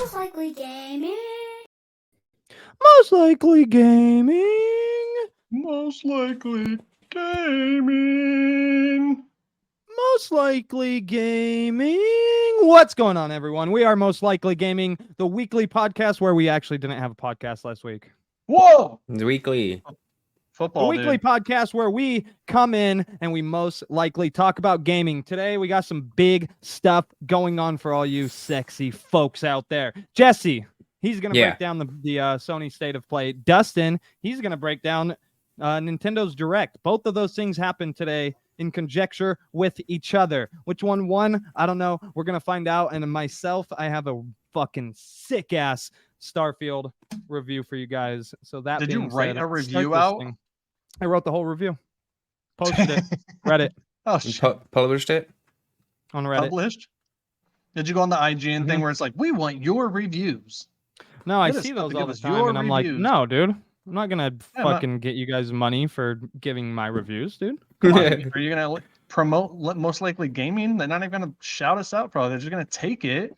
Most likely gaming. Most likely gaming. Most likely gaming. Most likely gaming. What's going on, everyone? We are Most Likely Gaming, the weekly podcast where we actually didn't have a podcast last week. Whoa! It's weekly. Football, The weekly dude. podcast where we come in and we most likely talk about gaming. Today, we got some big stuff going on for all you sexy folks out there. Jesse, he's going to break down the Sony State of Play. Dustin, he's going to break down Nintendo's Direct. Both of those things happened today in conjecture with each other. Which one won? I don't know. We're going to find out. And myself, I have a fucking sick-ass Starfield review for you guys. So that Did you being write said, a let's review start this out? thing. I wrote the whole review. Posted it. Reddit. Oh, You shit. published it? On Reddit. Published? Did you go on the IGN thing where it's like, we want your reviews? No, I Get us see stuff those to all give the us time, your and I'm like, reviews. no, dude. I'm not going to Yeah, fucking get you guys money for giving my reviews, dude. Come on. Are you going to promote Most Likely Gaming? They're not even going to shout us out, probably. They're just going to take it,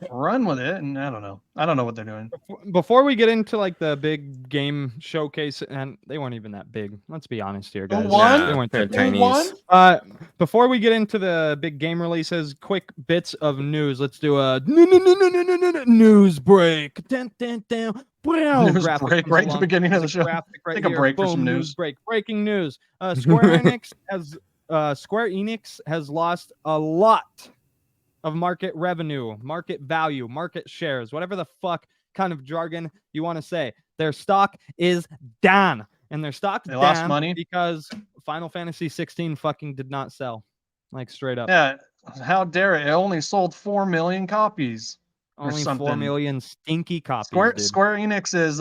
run with it, and I don't know. I don't know what they're doing. Before we get into like the big game showcase, and they weren't even that big. Let's be honest here, guys. won? They weren't They're that big. Who won? tinies. Before we get into the big game releases, quick bits of news. Let's do a news break. Dun, dun, dun. Wow, News graphic break comes right at the along. beginning of the There's show. graphic right Take a here. break for Boom, some news. break. Breaking news. Square Enix has lost a lot of market revenue, market value, market shares, whatever the fuck kind of jargon you want to say. Their stock is down, and their stock's They lost down money? because Final Fantasy 16 fucking did not sell, like straight up. Yeah, how dare it? It only sold 4 million copies. or Only 4 something. million stinky copies. Square dude. Enix's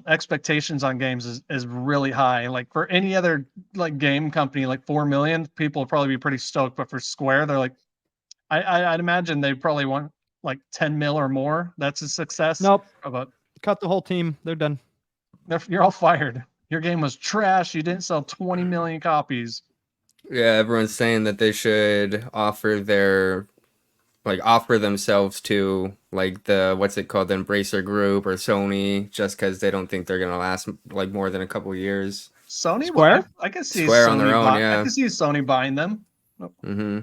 expectations on games is really high. Like for any other like game company, like 4 million people would probably be pretty stoked. But for Square, they're like, I'd imagine they probably want like 10 mil or more. That's a success. Nope. But Cut the whole team. They're done. you're all fired. Your game was trash. You didn't sell 20 million copies. Yeah, everyone's saying that they should offer themselves to like the the Embracer Group or Sony, just because they don't think they're gonna last like more than a couple years. Sony, Square? I can see Square Sony on their own, I yeah. can see Sony buying them. Mm-hmm.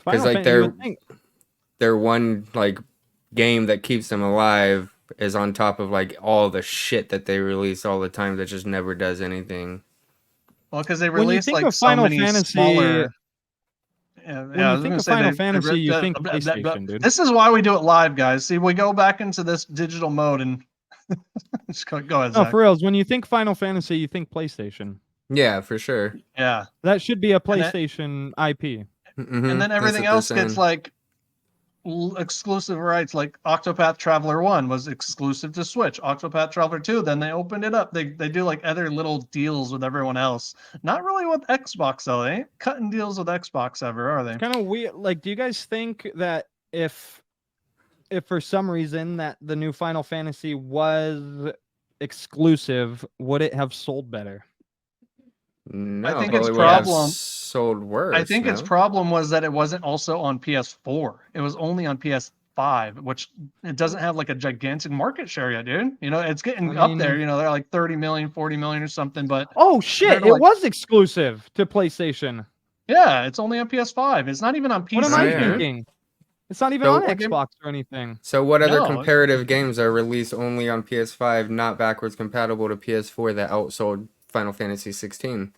Final like, Fan- they're- you would think- Their one like game that keeps them alive is on top of like all the shit that they release all the time that just never does anything. Well, because they When you released think like of so Final many Fantasy- smaller. When you think of Final Fantasy, you think PlayStation, dude. This is why we do it live, guys. See, we go back into this digital mode and just go ahead, No, Zach. for reals. When you think Final Fantasy, you think PlayStation. Yeah, for sure. Yeah, That should be a And that- PlayStation IP. Mhm, and then that's everything what they're else gets saying. like exclusive rights. Like Octopath Traveler 1 was exclusive to Switch. Octopath Traveler 2, then they opened it up. They do like other little deals with everyone else. Not really with Xbox though. They ain't cutting deals with Xbox ever, are they? Kind of weird. Like, do you guys think that if for some reason that the new Final Fantasy was exclusive, would it have sold better? No, I think its probably would have problem- sold worse. I think its no? problem was that it wasn't also on PS4. It was only on PS5, which it doesn't have like a gigantic market share yet, dude. You know, it's getting I up there. mean- You know, they're like 30 million, 40 million or something. But Oh shit! Compared to, It like- was exclusive to PlayStation. yeah, it's only on PS5. It's not even on PC. What am I yeah. dude. thinking? It's not even So on what game- Xbox or anything. So what other No. comparative games are released only on PS5, not backwards compatible to PS4 that outsold Final Fantasy 16?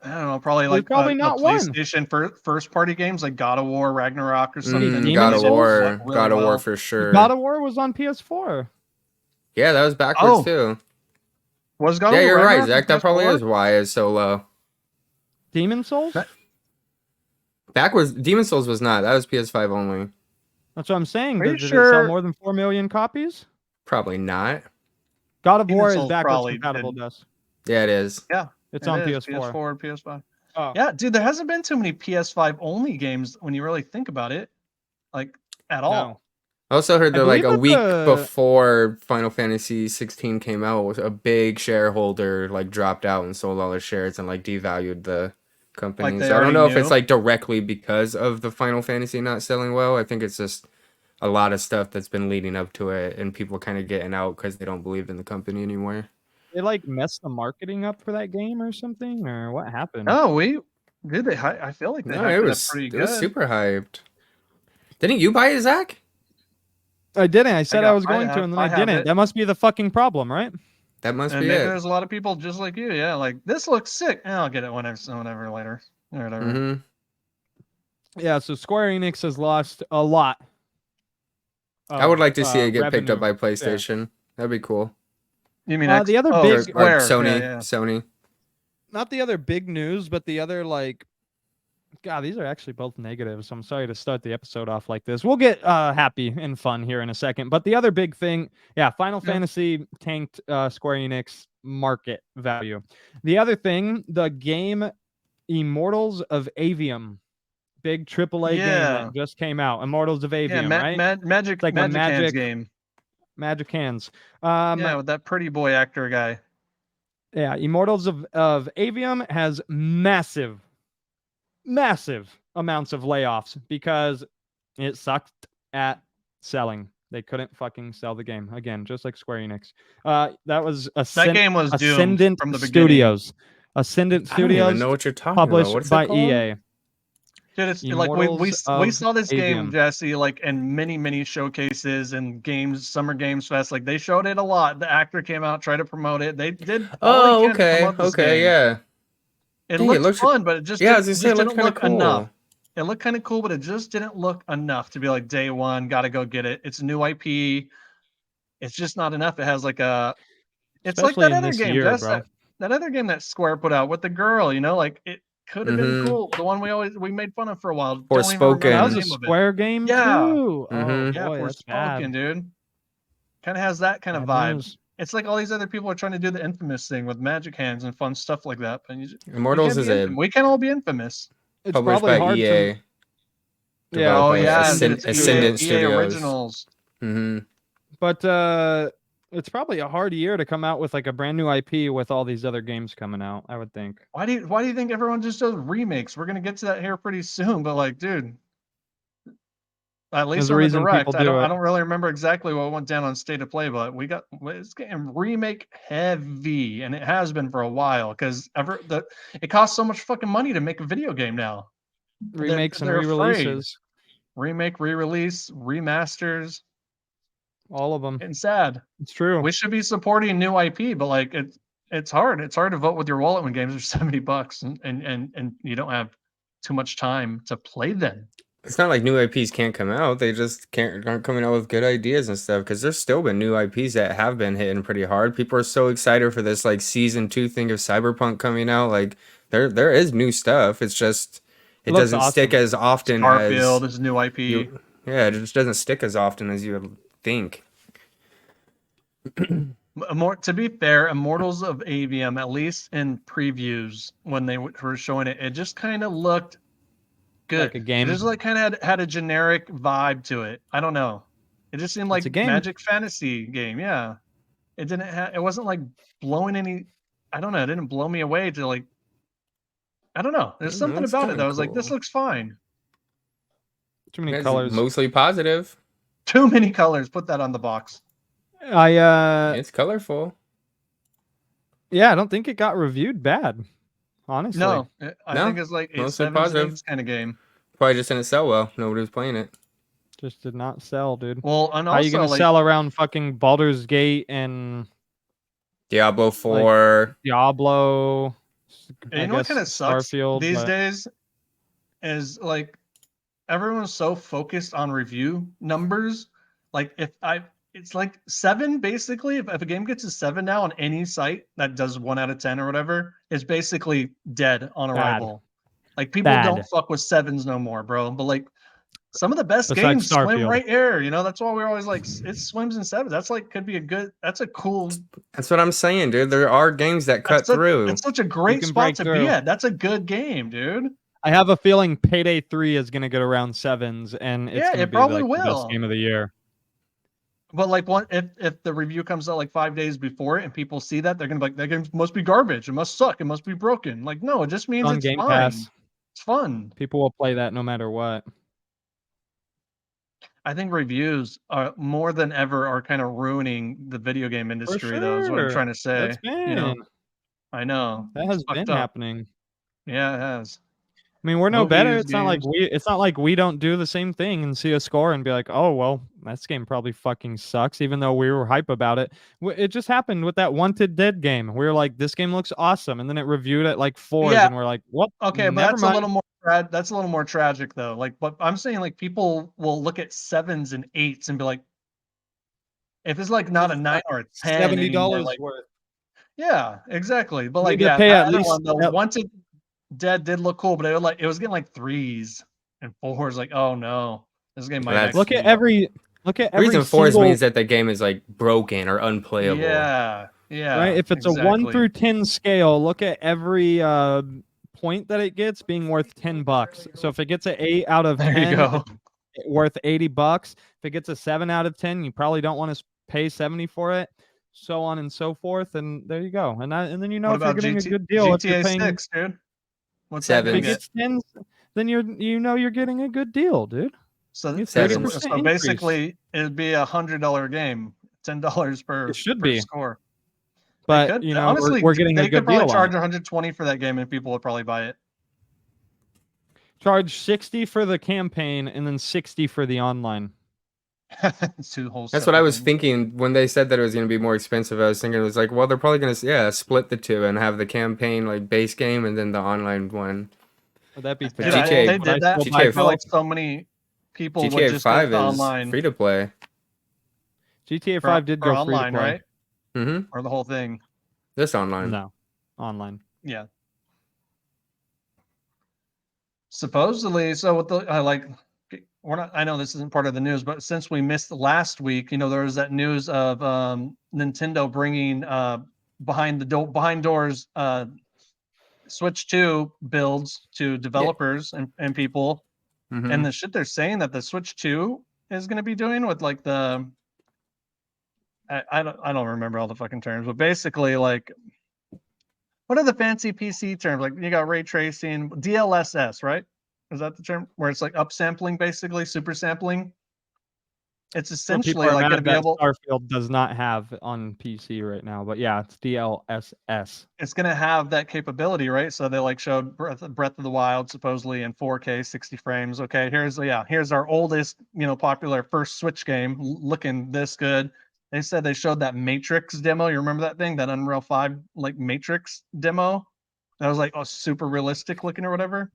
I don't know, probably There's like probably the not one. PlayStation first party games like God of War, Ragnarok, or something. Demon God of Souls? War, Really God of War well. for sure. God of War was on PS4. Yeah, that was backwards Oh, too. Was God Yeah, of War you're right, Ragnarok Zach. on That probably PS4? is why it's so low. Demon Souls. Backwards, Demon Souls was not. That was PS5 only. That's what I'm saying. Are Did you it sell sure? more than 4 million copies? Probably not. God of Demon War is Souls backwards probably compatible, did. Dust. Yeah, it is. It's It on is, PS4. PS4 and PS5. Oh. Yeah, dude, there hasn't been too many PS5 only games when you really think about it, like at all. No. I also heard I that like a believe week that the- before Final Fantasy 16 came out, a big shareholder like dropped out and sold all their shares and like devalued the company. they So I don't already know if knew? it's like directly because of the Final Fantasy not selling well. I think it's just a lot of stuff that's been leading up to it, and people kind of getting out because they don't believe in the company anymore. They like messed the marketing up for that game or something, or what happened? No, did they? I feel like they No, hyped it it up was pretty it good. was super hyped. Didn't you buy it, Zach? I didn't. I said I was going to, have- and then I I have didn't. it. That must be the fucking problem, right? That must And be maybe it. there's a lot of people just like you, yeah. Like this looks sick. I'll get it whenever later, or whatever. Mm-hmm. Yeah. So Square Enix has lost a lot. I would like to see it get picked up revenue. by PlayStation. That'd be cool. You mean the other oh, big- Or Square? Sony. Yeah. Sony. Not the other big news, but the other like. God, these are actually both negatives. I'm sorry to start the episode off like this. We'll get happy and fun here in a second. But the other big thing, Final Fantasy tanked Square Enix market value. The other thing, the game Immortals of Avium, big AAA game that just came out. Immortals of Avium, right? Magic, like when Hands game. Magic Hands. With that pretty boy actor guy. Yeah, Immortals of Avium has massive amounts of layoffs because it sucked at selling. They couldn't fucking sell the game again, just like Square Enix. That was That game was doomed Ascendant from the Studios. Ascendant I don't even Studios know what you're talking published about. What's by it called? EA. Dude, it's Immortals like we saw this game, Avium. Jesse, like in many showcases and games, Summer Games Fest. Like they showed it a lot. The actor came out, tried to promote it. They did all they can to promote this game. Yeah. It Dang, looked fun, but it just yeah, didn't, it looked look cool. enough. It looked kind of cool, but it just didn't look enough to be like day one, gotta go get it. It's a new IP. It's just not enough. It has like it's Especially like that in other this game, year, Jess, bro. that other game that Square put out with the girl, like it could have been cool. The one we made fun of for a while. Forspoken. That was a Square game too. Oh boy, that's bad. Forspoken, dude. Kind of has that kind of vibe. It's like all these other people are trying to do the Infamous thing with Magic Hands and fun stuff like that. But Immortals is we can all be infamous. It's published probably by hard EA. to. Yeah. Oh yeah, Ascendant EA Studios. Originals. Mm-hmm. But it's probably a hard year to come out with like a brand new IP with all these other games coming out, I would think. Why do you think everyone just does remakes? We're gonna get to that here pretty soon, but like, dude, at least on the Direct, I don't really remember exactly what went down on State of Play, but it's getting remake heavy, and it has been for a while because it costs so much fucking money to make a video game now. Remakes and they're re-releases. Remake, re-release, remasters. All of them. Getting sad. It's true. We should be supporting new IP, but like it's hard. It's hard to vote with your wallet when games are $70 and you don't have too much time to play them. It's not like new IPs can't come out. They just aren't coming out with good ideas and stuff. Because there's still been new IPs that have been hitting pretty hard. People are so excited for this like season 2 thing of Cyberpunk coming out. Like there is new stuff. It's just it doesn't stick as often. Starfield is new IP. It just doesn't stick as often as you would think. To be fair, Immortals of Avium, at least in previews when they were showing it, it just kind of looked good. Like a game. It just like kind of had a generic vibe to it. I don't know. It just seemed like a Magic Fantasy game. Yeah, it didn't. It wasn't like blowing any. I don't know. It didn't blow me away to like. I don't know. There's something about it that I was like, this looks fine. Too many colors. Mostly positive. Too many colors. Put that on the box. It's colorful. Yeah, I don't think it got reviewed bad. Honestly. No, I think it's like a 7 kind of game. Probably just didn't sell well. Nobody was playing it. Just did not sell, dude. Well, and how are you gonna sell around fucking Baldur's Gate and Diablo 4? Like, Diablo. You know what kind of sucks Starfield, these days is like everyone's so focused on review numbers. Like it's like 7 basically. If a game gets a 7 now on any site that does 1 out of 10 or whatever, it's basically dead on arrival. Like people don't fuck with 7s no more, bro. But like some of the best games swim right here. That's why we're always like it swims in 7s. That's like could be that's a cool. That's what I'm saying, dude. There are games that cut through. It's such a great spot to be at. That's a good game, dude. I have a feeling Payday 3 is gonna get around 7s, and it's gonna be like the best game of the year. But like if the review comes out like 5 days before it and people see that, they're gonna be like, that game must be garbage. It must suck. It must be broken. Like, no, it just means it's fine. It's fun. People will play that no matter what. I think reviews are more than ever are kind of ruining the video game For industry, though, is what I'm sure. trying to say. That's been. I know. That It's has been fucked up. happening. Yeah, it has. I mean, we're no better. Movies, It's not like games. we don't do the same thing and see a score and be like, "Oh, well, that game probably fucking sucks," even though we were hype about it. It just happened with that Wanted Dead game. We were like, "This game looks awesome," and then it reviewed at like 4s, Yeah. and we're like, "Well, Okay, but never that's a mind." little more that's a little more tragic though. Like, but I'm saying like people will look at 7s and 8s and be like, if it's like not a 9 or a 10 anymore, $70 like worth. yeah, exactly. But You like need to yeah, pay at that least. one the Wanted Dead did look cool, but it was getting like 3s and 4s. Like, oh no, this game might That's Look actually at be every reason 4s single. means that the game is like broken or unplayable. yeah, Right? If it's a 1 exactly. through 10 scale, look at every point that it gets being worth $10. So if it gets an 8 out of There 10, you go. it's worth $80. If it gets a 7 out of 10, you probably don't want to pay 70 for it. So on and so forth, and there you go. And then you know What if you're about getting a good deal. If you're GTA paying, 6, dude? What's that if gonna it Sevens. get? gets 10s, then you're getting a good deal, dude. So You Sevens. 30% so increase. basically it'd be $100 game, $10 per It should per be, score. They but could you know honestly we're getting a they could good probably deal on charge it. 120 for that game and people would probably buy it. Charge 60 for the campaign and then 60 for the online. It's two whole That's what I separate was things. thinking when they said that it was going to be more expensive. I was thinking it was like, well, they're probably going to split the two and have the campaign like base game and then the online one. Would that be Dude, terrible? GTA if they Would I did that, still buy I GTA feel like both? so many people would GTA just go 5 to is online free to play. GTA 5 did for go free to online, play. right? Mm-hmm. Or the whole thing. This online. No, online. Yeah. Supposedly, so with the we're not. I know this isn't part of the news, but since we missed last week, there was that news of Nintendo bringing behind doors Switch 2 builds to developers and people, Mm-hmm. and the shit they're saying that the Switch 2 is going to be doing with like the I don't remember all the fucking terms, but basically like what are the fancy PC terms? Like you got ray tracing, DLSS, right? Is that the term where it's like upsampling, basically super sampling? It's So people essentially are like going to mad be that able. Starfield does not have on PC right now, but yeah, it's DLSS. It's going to have that capability, right? So they like showed Breath of the Wild supposedly in 4K, 60 frames. Okay, here's our oldest, popular first Switch game looking this good. They said they showed that Matrix demo. You remember that thing, that Unreal 5 like Matrix demo? That was like super realistic looking or whatever.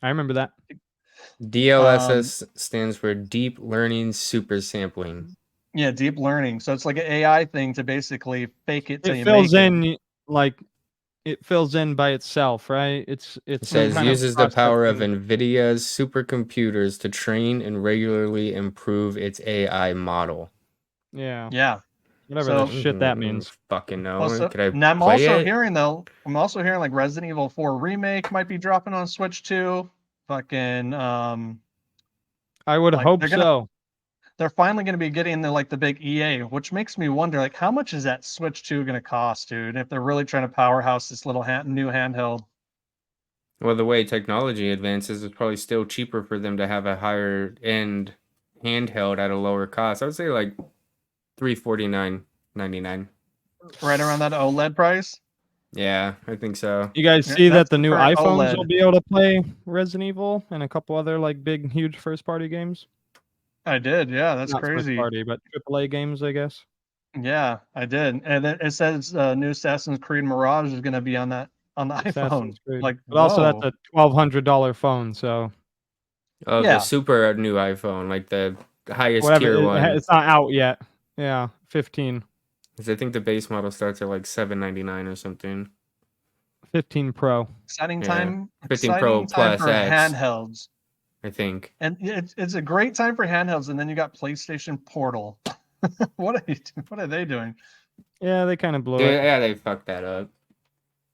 I remember that. DLSS stands for Deep Learning Super Sampling. Yeah, deep learning. So it's like an AI thing to basically fake it till It you fills make it. in like it fills in by itself, right? It says kind of uses the power of processing. NVIDIA's supercomputers to train and regularly improve its AI model. Yeah. Yeah. Whatever So- the shit that means. Fucking know. Also, Could I and I'm play also it? hearing like Resident Evil 4 remake might be dropping on Switch 2. Fucking I would like, hope they're gonna- so. they're finally going to be getting the big EA, which makes me wonder like how much is that Switch 2 going to cost, dude? If they're really trying to powerhouse this little new handheld. Well, the way technology advances, it's probably still cheaper for them to have a higher end handheld at a lower cost. I would say like $349.99. Right around that OLED price. Yeah, I think so. You guys Yeah, see that that's the the new current iPhones OLED. will be able to play Resident Evil and a couple other like big, huge first party games? I did, yeah, that's Not first crazy. party, but AAA games, I guess. Yeah, I did, and it says new Assassin's Creed Mirage is going to be on the iPhone. Assassin's Creed. Like, But also that's whoa. a $1,200 phone, so Oh, Yeah. the super new iPhone, like the highest whatever. tier one. It's not out yet. Yeah, 15. 'Cause I think the base model starts at like $799 or something. 15 Pro. Exciting Yeah. time. 15 Exciting Pro time plus for X. handhelds. I think. And it's a great time for handhelds, and then you got PlayStation Portal. What are they doing? Yeah, they kind of blew Yeah, it. yeah, they fucked that up.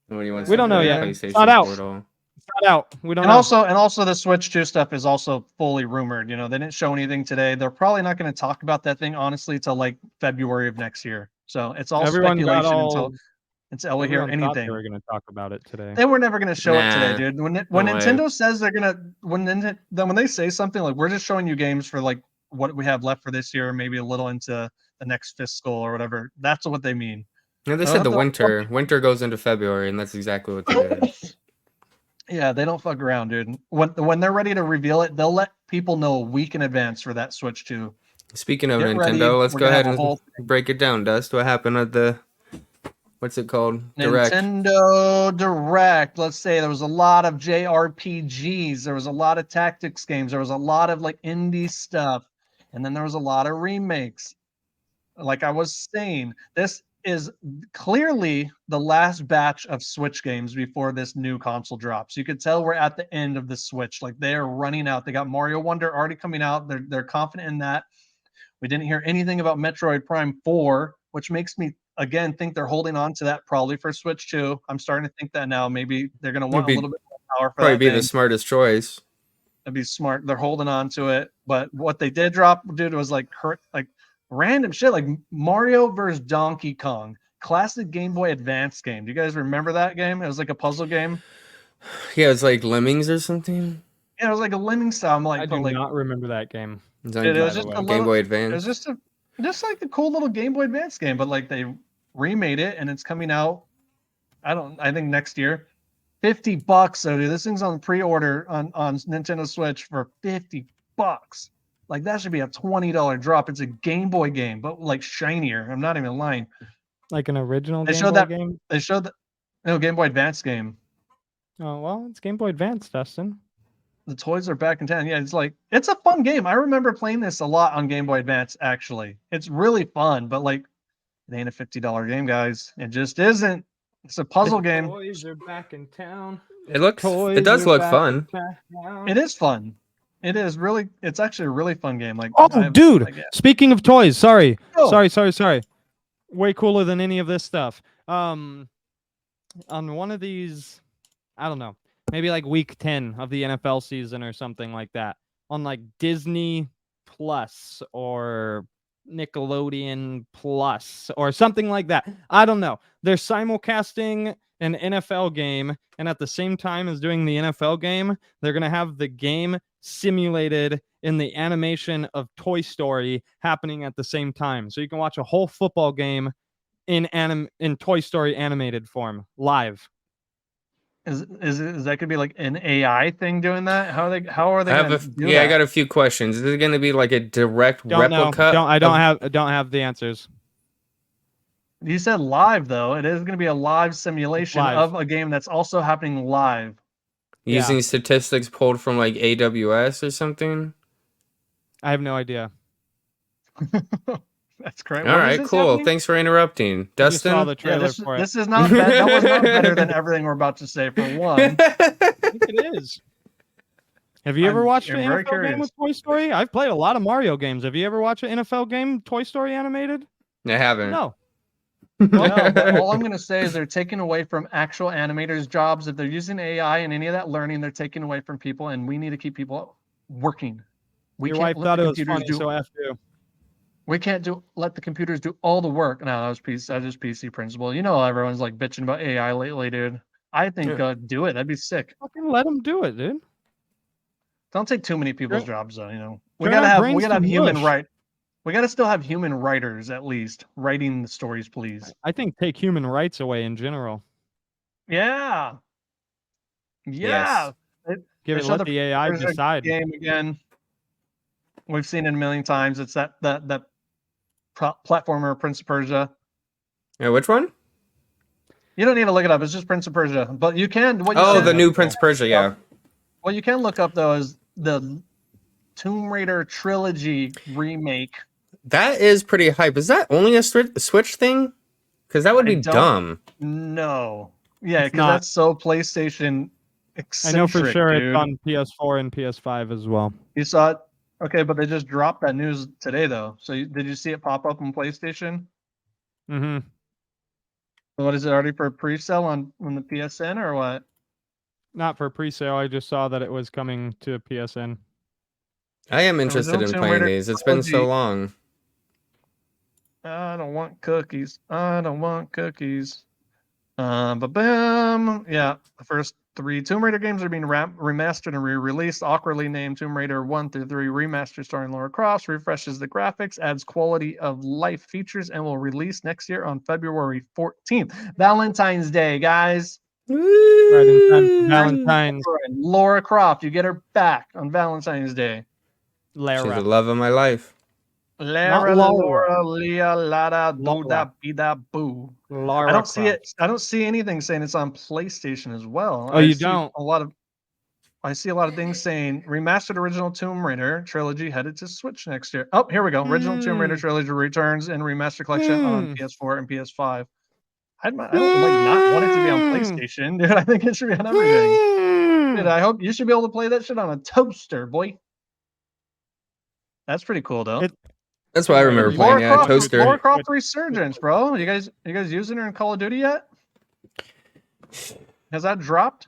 Nobody wants We to don't play know the yet. PlayStation It's not out. Portal. It's not out. We don't And know. also the Switch 2 stuff is also fully rumored. They didn't show anything today. They're probably not going to talk about that thing honestly till like February of next year. So it's all Everyone got speculation all. until we hear Everyone thought they anything. were going to talk about it today. They were never going to show it today, Nah, dude. When no way. Nintendo says they're gonna when they say something like we're just showing you games for like what we have left for this year, maybe a little into the next fiscal or whatever. That's what they mean. Yeah, they said the winter goes into February, and that's exactly what they did. Yeah, they don't fuck around, dude. When they're ready to reveal it, they'll let people know a week in advance for that Switch 2. Speaking of Get Nintendo, ready, let's we're go gonna ahead have a and whole break it down, Dust. What happened at the, what's it called? Direct. Nintendo Direct. Let's say there was a lot of JRPGs, there was a lot of tactics games, there was a lot of like indie stuff, and then there was a lot of remakes. Like I was saying, this is clearly the last batch of Switch games before this new console drops. You could tell we're at the end of the Switch. Like they are running out. They got Mario Wonder already coming out. They're confident in that. We didn't hear anything about Metroid Prime 4, which makes me again think they're holding on to that probably for Switch 2. I'm starting to think that now. Maybe they're going to want a little bit more power for probably that be thing. the smartest choice. That'd be smart. They're holding on to it. But what they did drop, dude, was like random shit, like Mario versus Donkey Kong, classic Game Boy Advance game. Do you guys remember that game? It was like a puzzle game. Yeah, it's like Lemmings or something. Yeah, it was like a lemming style. I'm like, I do not remember that game. It was just a Game Boy It Advance. was just like a cool little Game Boy Advance game, but like they remade it and it's coming out. I think next year. $50 so dude. This thing's on pre-order on Nintendo Switch for $50. Like that should be a $20 drop. It's a Game Boy game, but like shinier. I'm not even lying. Like an original They Game showed Boy that game? they showed that no Game Boy Advance game. Oh, well, it's Game Boy Advance, Dustin. The toys are back in town. Yeah, it's a fun game. I remember playing this a lot on Game Boy Advance, actually. It's really fun, but like it ain't a $50 game, guys. It just isn't. It's a puzzle game. Toys are back in town. It does look fun. It is fun. It is really. It's actually a really fun game. Like, dude. like, yeah. Speaking of toys, sorry. Oh. Sorry. Way cooler than any of this stuff. On one of these, I don't know, maybe like week 10 of the NFL season or something like that, on like Disney Plus or Nickelodeon Plus or something like that. I don't know. They're simulcasting an NFL game, and at the same time as doing the NFL game, they're going to have the game simulated in the animation of Toy Story happening at the same time. So you can watch a whole football game in Toy Story animated form live. Is that gonna be like an AI thing doing that? How are they gonna do that? I got a few questions. Is it gonna be like a direct replica? I don't have the answers. You said live though. It is gonna be a live simulation of a game that's also happening live. Using statistics pulled from like AWS or something? I have no idea. That's correct. All right, cool. Happening? Thanks for interrupting. Dustin? Saw the trailer for this is not bad. That was not better than everything we're about to say, for one. I think it is. Have you ever watched an NFL game with Toy Story? I've played a lot of Mario games. Have you ever watched an NFL game, Toy Story animated? I haven't. No. No, but all I'm going to say is they're taking away from actual animators' jobs. If they're using AI and any of that learning, they're taking away from people, and we need to keep people working. Your wife thought it was funny, so F you. We can't let the computers do all the work. No, that was just PC principle. You know, everyone's like bitching about AI lately, dude. I think do it. That'd be sick. Fucking let them do it, dude. Don't take too many people's jobs, though. You know, we gotta have human right. We gotta still have human writers at least writing the stories, please. I think take human rights away in general. Yeah. Yes. Let the AI decide. Game again. We've seen it a million times. It's that platformer, Prince of Persia. Yeah, which one? You don't need to look it up. It's just Prince of Persia. But you can. The new Prince of Persia, yeah. What you can look up, though, is the Tomb Raider trilogy remake. That is pretty hype. Is that only a Switch thing? Because that would be dumb. No. Yeah, because that's so PlayStation eccentric, I know for sure dude. It's on PS4 and PS5 as well. You saw it? Okay, but they just dropped that news today, though. So did you see it pop up on PlayStation? Mm-hmm. What is it, already for pre-sale on the PSN or what? Not for pre-sale. I just saw that it was coming to PSN. I am interested in playing these. It's been so long. I don't want cookies. I don't want cookies. But bam. Yeah, the first 3 Tomb Raider games are being remastered and re-released. Awkwardly named Tomb Raider 1 through 3 remaster starring Lara Croft refreshes the graphics, adds quality of life features, and will release next year on February 14th. Valentine's Day, guys. Right in time for Valentine's. Lara Croft, you get her back on Valentine's Day. She's the Lara. love of my life. Lara, Laura. Laura, Leah, Lada, Laura. Duda, Bida, Boo. Lara I don't see Croft. it. I don't see anything saying it's on PlayStation as well. Oh, you don't? I see a lot of things saying remastered original Tomb Raider trilogy headed to Switch next year. Oh, here we go. Original Tomb Raider trilogy returns and remaster collection on PS4 and PS5. I don't like not want it to be on PlayStation, dude. I think it should be on everything. Dude, I hope you should be able to play that shit on a toaster, boy. That's pretty cool, though. That's what I remember playing. Yeah, toaster. Lara Croft Resurgence, bro. You guys using her in Call of Duty yet? Has that dropped?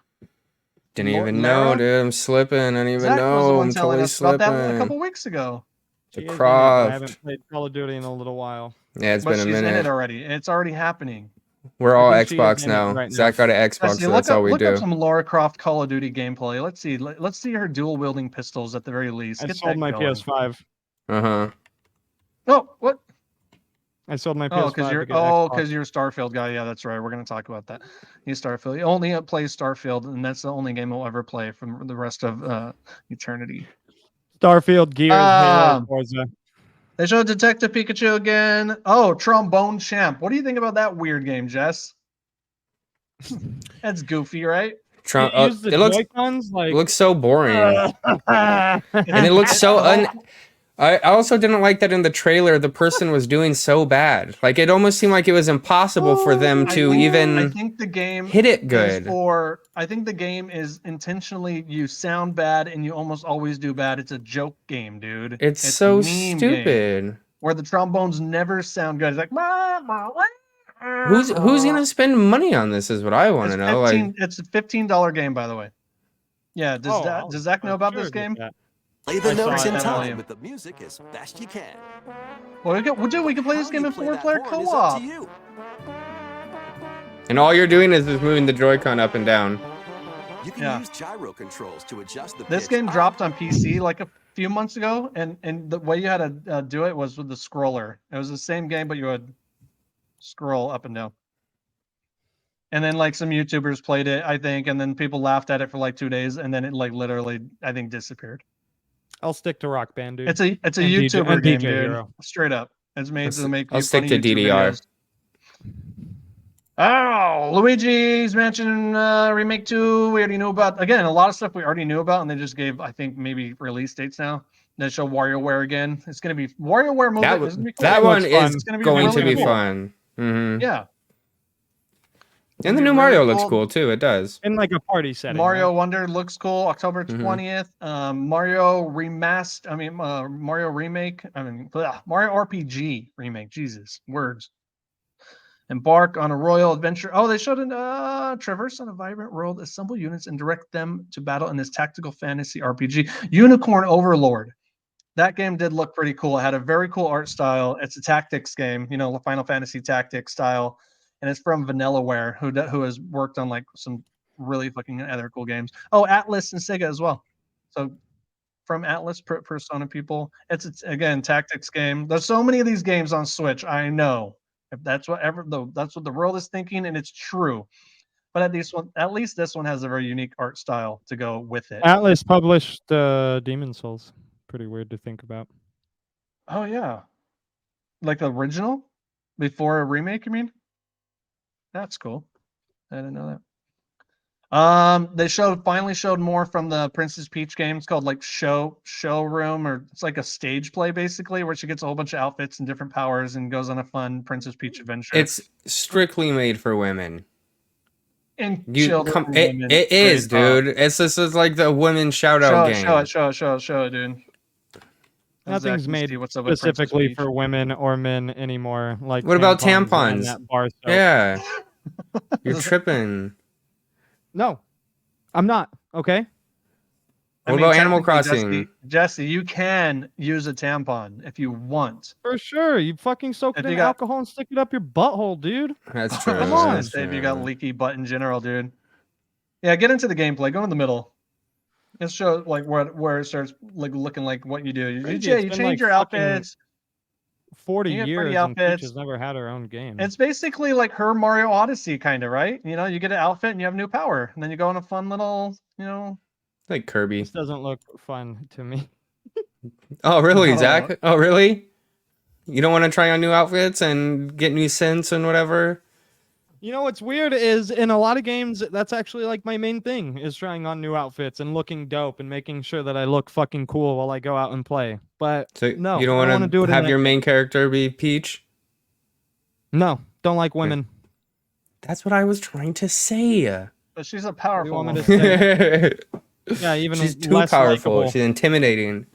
Didn't even know, dude. I'm slipping. I didn't even Zach know. was the one I'm telling totally us about slipping. that a couple weeks ago. The I Croft. haven't played Call of Duty in a little while. Yeah, it's But been a she's in it minute. already. It's already happening. We're all think she is Xbox in it now. right now. Zach got an Xbox, so that's all we Look do. up some Lara Croft Call of Duty gameplay. Let's see. Let's see her dual wielding pistols at the very least. I Get sold that my going. PS5. Uh-huh. Oh, what? I sold my PS5. Oh, because you're a Starfield guy. Yeah, that's right. We're gonna talk about that. He's Starfield. He only plays Starfield, and that's the only game he'll ever play from the rest of eternity. Starfield, Gears, Halo, Forza. They showed Detective Pikachu again. Oh, Trombone Champ. What do you think about that weird game, Jess? That's goofy, right? It looks so boring. And it looks so I also didn't like that in the trailer the person was doing so bad. Like it almost seemed like it was impossible for them to I think the game hit it good. I think the game is intentionally you sound bad and you almost always do bad. It's a joke game, dude. It's so stupid. Where the trombones never sound good. It's like Who's gonna spend money on this is what I want to know. It's a $15 game, by the way. Yeah, does Zach know about this game? Play the notes in time with the music as best you can. Well, we can play this game in 4-player co-op. And all you're doing is just moving the Joy-Con up and down. You can use gyro controls to adjust the pitch. This game dropped on PC like a few months ago, and the way you had to do it was with the scroller. It was the same game, but you would scroll up and down. And then like some YouTubers played it, I think, and then people laughed at it for like 2 days, and then it like literally, I think, disappeared. I'll stick to Rock Band, dude. It's a YouTuber game, dude. Straight up. It's made to make. I'll stick to DDR. Videos. Oh, Luigi's Mansion Remake 2. We already knew about. Again, a lot of stuff we already knew about, and they just gave, I think, maybe release dates now. They show WarioWare again. It's gonna be WarioWare movie. That one is going to be fun. Mm-hmm. Yeah. And the new Mario looks cool too. It does. In like a party setting. Mario Wonder looks cool. October 20th. Mario Remastered. I mean, Mario Remake. Mario RPG Remake. Jesus, words. Embark on a royal adventure. Oh, they showed traverse on a vibrant world, assemble units, and direct them to battle in this tactical fantasy RPG. Unicorn Overlord. That game did look pretty cool. It had a very cool art style. It's a tactics game, Final Fantasy Tactics style. And it's from Vanillaware, who has worked on like some really fucking other cool games. Oh, Atlas and Sega as well. So from Atlas, Persona people, it's again tactics game. There's so many of these games on Switch. I know if that's what the world is thinking, and it's true. But at least this one has a very unique art style to go with it. Atlas published Demon Souls. Pretty weird to think about. Oh yeah, like the original before a remake. You mean? That's cool. I didn't know that. They finally showed more from the Princess Peach game. It's called like Showroom, or it's like a stage play basically, where she gets a whole bunch of outfits and different powers and goes on a fun Princess Peach adventure. It's strictly made for women. And it is, dude. This is like the women shout out game. Show it, dude. Nothing's made specifically for women or men anymore. Like, what about tampons? Yeah, you're tripping. No, I'm not. Okay. What about Animal Crossing? Jesse, you can use a tampon if you want. For sure. You fucking soak it in alcohol and stick it up your butthole, dude. That's true. Come on. If you got leaky butt in general, dude. Yeah, get into the gameplay. Go in the middle. Let's show like where it starts like looking like what you do. You Crazy, change it's you been change like your fucking outfits. 40 You get pretty years and Peach outfits. has never had her own game. It's basically like her Mario Odyssey kind of, right? You know, you get an outfit and you have new power, and then you go on a fun little, you know. Like Kirby. This doesn't look fun to me. Oh, really, No. Zach? Oh, really? You don't want to try on new outfits and get new scents and whatever? You know what's weird is in a lot of games, that's actually like my main thing is trying on new outfits and looking dope and making sure that I look fucking cool while I go out and play. But So no, you don't I don't want to want do to it in have that your game. main character be Peach? No, don't like women. That's what I was trying to say. But she's a What do powerful you want me woman. to say? Yeah, even She's too less powerful. likable. She's intimidating.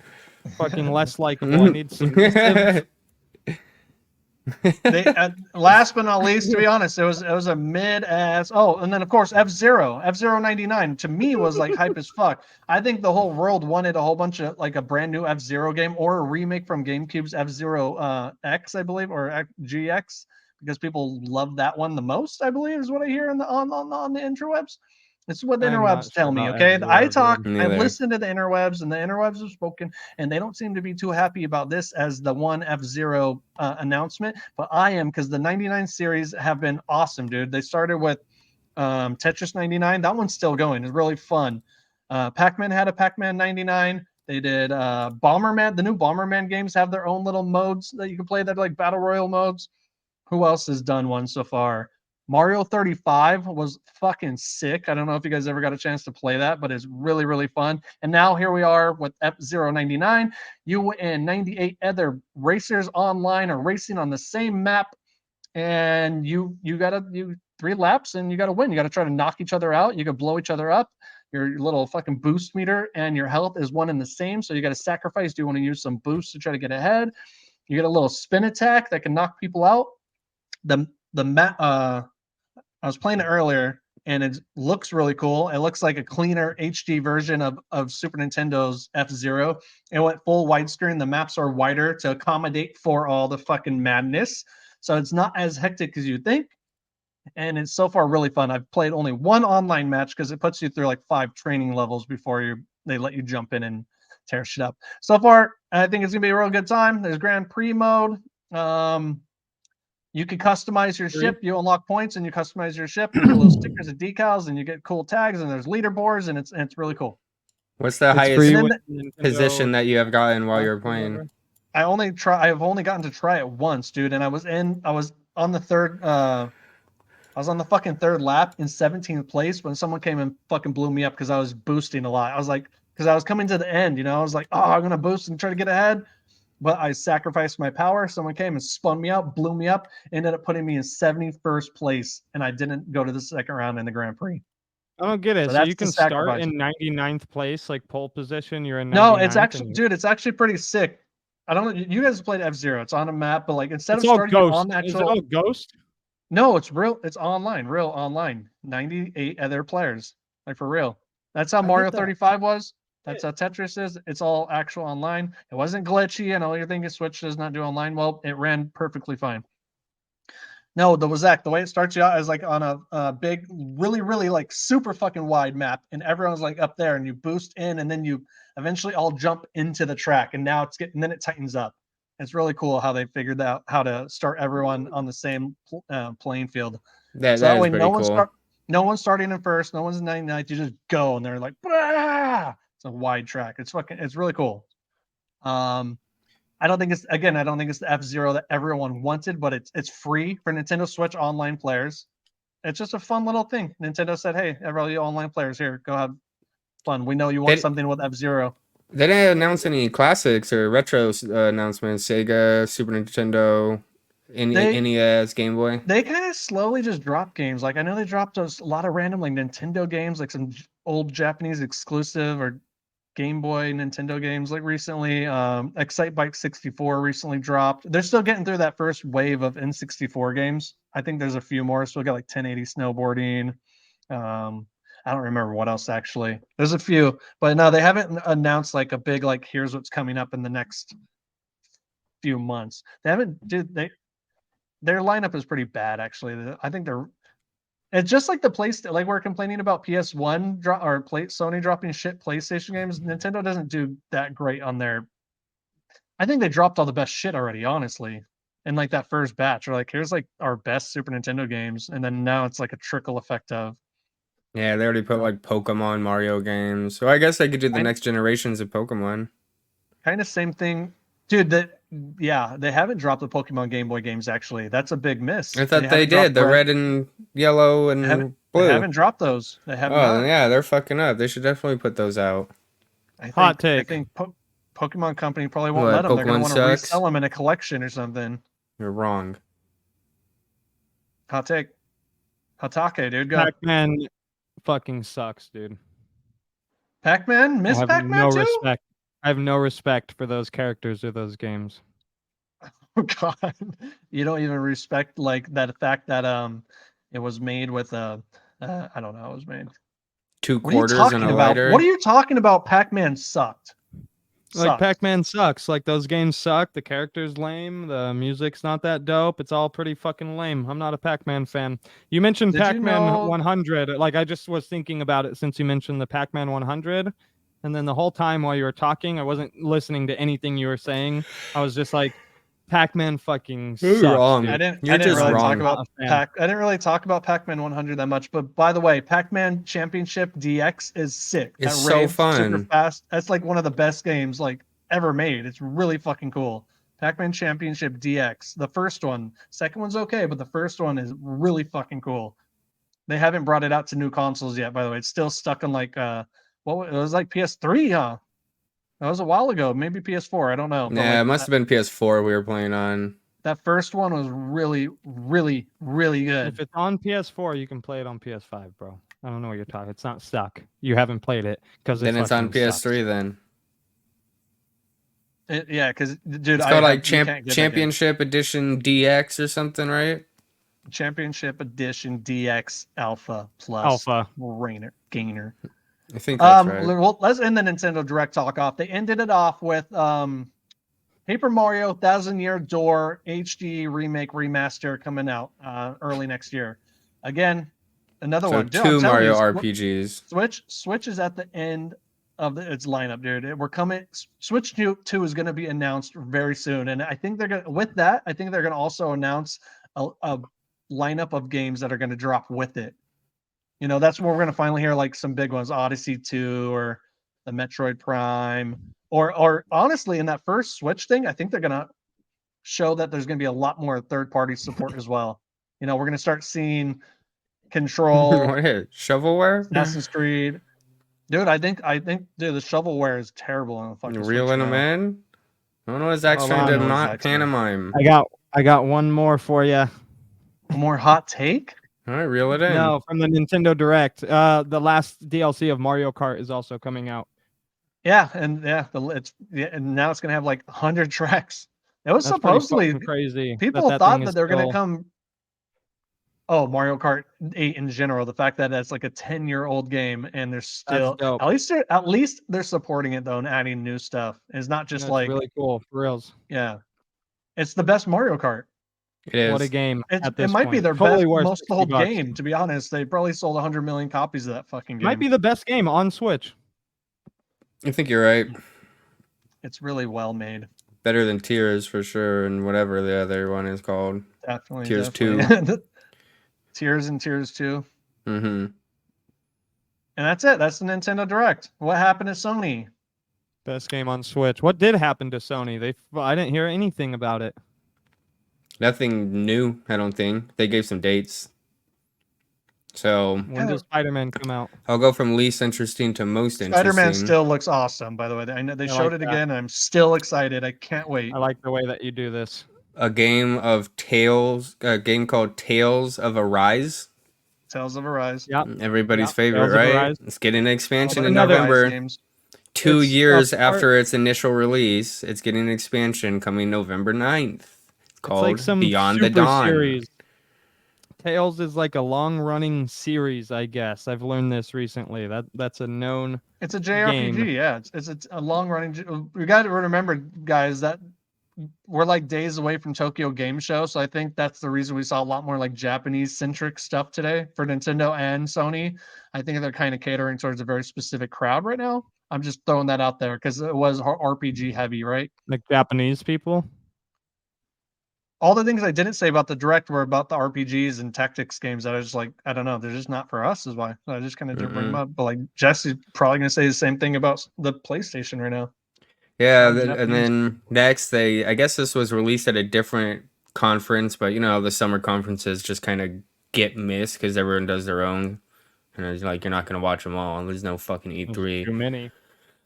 Fucking less likable. I need submissive. They last but not least, to be honest, it was a mid ass. Oh, and then of course F-Zero 99 to me was like hype as fuck. I think the whole world wanted a whole bunch of like a brand new F-Zero game or a remake from GameCube's F-Zero X, I believe, or GX, because people love that one the most. I believe is what I hear on the interwebs. It's what the I'm not interwebs sure tell me. about Okay, I F-Zero, talk. dude. I've Neither. listened to the interwebs, and the interwebs have spoken, and they don't seem to be too happy about this as the one F-Zero announcement. But I am, because the 99 series have been awesome, dude. They started with Tetris 99. That one's still going. It's really fun. Pac-Man had a Pac-Man 99. They did Bomberman. The new Bomberman games have their own little modes that you can play that are like battle royal modes. Who else has done one so far? Mario 35 was fucking sick. I don't know if you guys ever got a chance to play that, but it's really, really fun. And now here we are with F-Zero 99. You and 98 other racers online are racing on the same map, and you gotta you 3 laps and you gotta win. You gotta try to knock each other out. You can blow each other up. Your little fucking boost meter and your health is one and the same. So you got to sacrifice. Do you want to use some boost to try to get ahead? You get a little spin attack that can knock people out. The map I was playing it earlier and it looks really cool. It looks like a cleaner HD version of Super Nintendo's F-Zero. It went full widescreen. The maps are wider to accommodate for all the fucking madness. So it's not as hectic as you think. And it's so far really fun. I've played only one online match because it puts you through like 5 training levels before they let you jump in and tear shit up. So far, I think it's gonna be a real good time. There's Grand Prix mode. You can customize your ship. You unlock points and you customize your ship. And you get little stickers and decals, and you get cool tags. And there's leaderboards, and it's really cool. What's the It's highest free And with then Nintendo position that you have gotten while Plus you or were playing? whatever. I've only gotten to try it once, dude. And I was on the third. I was on the fucking third lap in 17th place when someone came and fucking blew me up because I was boosting a lot. I was like, because I was coming to the end, you know. I was like, oh, I'm gonna boost and try to get ahead. But I sacrificed my power. Someone came and spun me out, blew me up, ended up putting me in 71st place, and I didn't go to the second round in the Grand Prix. I don't get it. So So that's you the can start sacrifice. in 99th place, like pole position. You're in 99th. No, it's actually, and dude, it's actually pretty sick. I don't know. You guys played F-Zero. It's on a map, but like instead it's of all starting ghost. on the Is it actual, all ghost? no, it's real. It's online, real online. 98 other players, like for real. That's how I get Mario that. 35 was. That's how Tetris is. It's all actual online. It wasn't glitchy. I know you're thinking Switch does not do online. Well, it ran perfectly fine. No, the way it starts you out is like on a big, really, really like super fucking wide map, and everyone's like up there, and you boost in, and then you eventually all jump into the track, and now and then it tightens up. It's really cool how they figured out how to start everyone on the same playing field. That So that is way, pretty cool. no one's starting in first, no one's in 99th. You just go, and they're like, bah! It's a wide track. It's really cool. I don't think it's the F-Zero that everyone wanted, but it's free for Nintendo Switch online players. It's just a fun little thing. Nintendo said, "Hey, all you online players here, go have fun. We know you want They, something with F-Zero." they didn't announce any classics or retro announcements. Sega, Super Nintendo, They NES, Game Boy. they kind of slowly just drop games. Like I know they dropped a lot of random like Nintendo games, like some old Japanese exclusive or Game Boy, Nintendo games like recently. Excite Bike 64 recently dropped. They're still getting through that first wave of N64 games. I think there's a few more. Still got like 1080 snowboarding. I don't remember what else actually. There's a few, but no, they haven't announced like a big like here's what's coming up in the next few months. They haven't did they their lineup is pretty bad actually. I think It's just like the PlayStation. Like we're complaining about PS1 Sony dropping shit PlayStation games. Nintendo doesn't do that great on their. I think they dropped all the best shit already, honestly. In like that first batch, or like here's like our best Super Nintendo games, and then now it's like a trickle effect of. Yeah, they already put like Pokemon, Mario games. So I guess they could do the next generations of Pokemon. Kind of same thing, dude. They haven't dropped the Pokemon Game Boy games actually. That's a big miss. I thought they did. The red and yellow and blue. They haven't dropped those. They have not. Yeah, they're fucking up. They should definitely put those out. Hot take. I think Pokemon Company probably won't let them. They're going to want to resell them in a collection or something. You're wrong. Hot take. Hatake, dude. Go. Pac-Man fucking sucks, dude. Pac-Man? Miss Pac-Man too? Respect. I have no respect for those characters or those games. Oh God. You don't even respect like that fact that it was made with I don't know how it was made. 2 quarters and a lighter. What are you talking about? Pac-Man sucked. Like Pac-Man sucks. Like those games suck. The character's lame. The music's not that dope. It's all pretty fucking lame. I'm not a Pac-Man fan. You mentioned Pac-Man 100. Like I just was thinking about it since you mentioned the Pac-Man 100. And then the whole time while you were talking, I wasn't listening to anything you were saying. I was just like, Pac-Man fucking sucks. You're wrong. I didn't really talk about Pac-Man 100 that much. But by the way, Pac-Man Championship DX is sick. It's so fun. Super fast. That's like one of the best games like ever made. It's really fucking cool. Pac-Man Championship DX. The first one. Second one's okay, but the first one is really fucking cool. They haven't brought it out to new consoles yet, by the way. It's still stuck in like it was like PS3, huh? That was a while ago. Maybe PS4. I don't know. Yeah, like, it must have been PS4 we were playing on. That first one was really, really, really good. If it's on PS4, you can play it on PS5, bro. I don't know what you're talking. It's not stuck. You haven't played it because then it's on PS3. Then. Yeah, because dude, it's called like Championship Edition DX or something, right? Championship Edition DX Alpha Plus Gainer. I think that's right. Well, let's end the Nintendo Direct talk off. They ended it off with Paper Mario Thousand Year Door HD remake remaster coming out early next year. Again, another one. Dude, 2 Mario RPGs. Switch is at the end of its lineup, dude. We're coming. Switch 2 is going to be announced very soon, and I think they're gonna. With that, I think they're going to also announce a lineup of games that are going to drop with it. You know, that's where we're going to finally hear like some big ones, Odyssey 2 or the Metroid Prime, or honestly, in that first Switch thing, I think they're going to show that there's going to be a lot more third-party support as well. You know, we're going to start seeing Control, shovelware, Assassin's Creed. Dude, I think, dude, the shovelware is terrible on the fucking Switch. Reeling them in? I don't know what Zach's trying to not pantomime. I got one more for you. More hot take? All right, reel it in. No, from the Nintendo Direct. The last DLC of Mario Kart is also coming out. Yeah, and and now it's gonna have like 100 tracks. It was supposedly crazy. People thought that they're gonna come. Oh, Mario Kart 8 in general. The fact that that's like a 10-year-old game and they're still at least they're supporting it though and adding new stuff. It's not just like really cool for reals. Yeah, it's the best Mario Kart. It is. What a game. It might be their best, most sold game, to be honest. They probably sold 100 million copies of that fucking game. Might be the best game on Switch. I think you're right. It's really well made. Better than Tears for sure, and whatever the other one is called. Definitely. Tears 2. Tears and Tears 2. Mm-hmm. And that's it. That's the Nintendo Direct. What happened to Sony? Best game on Switch. What did happen to Sony? I didn't hear anything about it. Nothing new, I don't think. They gave some dates. So when does Spider-Man come out? I'll go from least interesting to most interesting. Spider-Man still looks awesome, by the way. I know they showed it again. I'm still excited. I can't wait. I like the way that you do this. A game called Tales of Arise. Tales of Arise. Yeah. Everybody's favorite, right? It's getting an expansion in November. 2 years after its initial release, it's getting an expansion coming November 9th. Called like some Beyond the Dawn. Series. Tales is like a long-running series, I guess. I've learned this recently. That's a known. It's a JRPG, game. Yeah. It's a long-running. We got to remember, guys, that we're like days away from Tokyo Game Show, so I think that's the reason we saw a lot more like Japanese centric stuff today for Nintendo and Sony. I think they're kind of catering towards a very specific crowd right now. I'm just throwing that out there because it was RPG heavy, right? Like Japanese people. All the things I didn't say about the direct were about the RPGs and tactics games that I was like, I don't know, they're just not for us, is why. So I just kind of didn't bring them up. But like Jesse's probably gonna say the same thing about the PlayStation right now. Yeah, Japanese. and then next I guess this was released at a different conference, but you know, the summer conferences just kind of get missed because everyone does their own. And it's like, you're not going to watch them all. There's no fucking E3. Too many.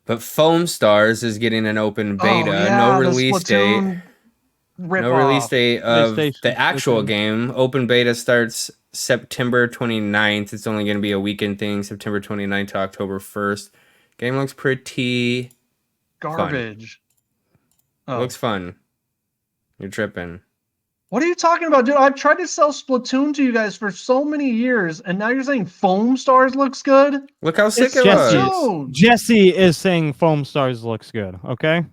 But Foam Stars is getting an open beta. No release date. No release date of the actual game. Open beta starts September 29th. It's only going to be a weekend thing, September 29th to October 1st. Game looks pretty garbage. Fun. Looks fun. You're tripping. What are you talking about, dude? I've tried to sell Splatoon to you guys for so many years, and now you're saying Foam Stars looks good? Look how sick it was. Jesse is saying Foam Stars looks good, okay?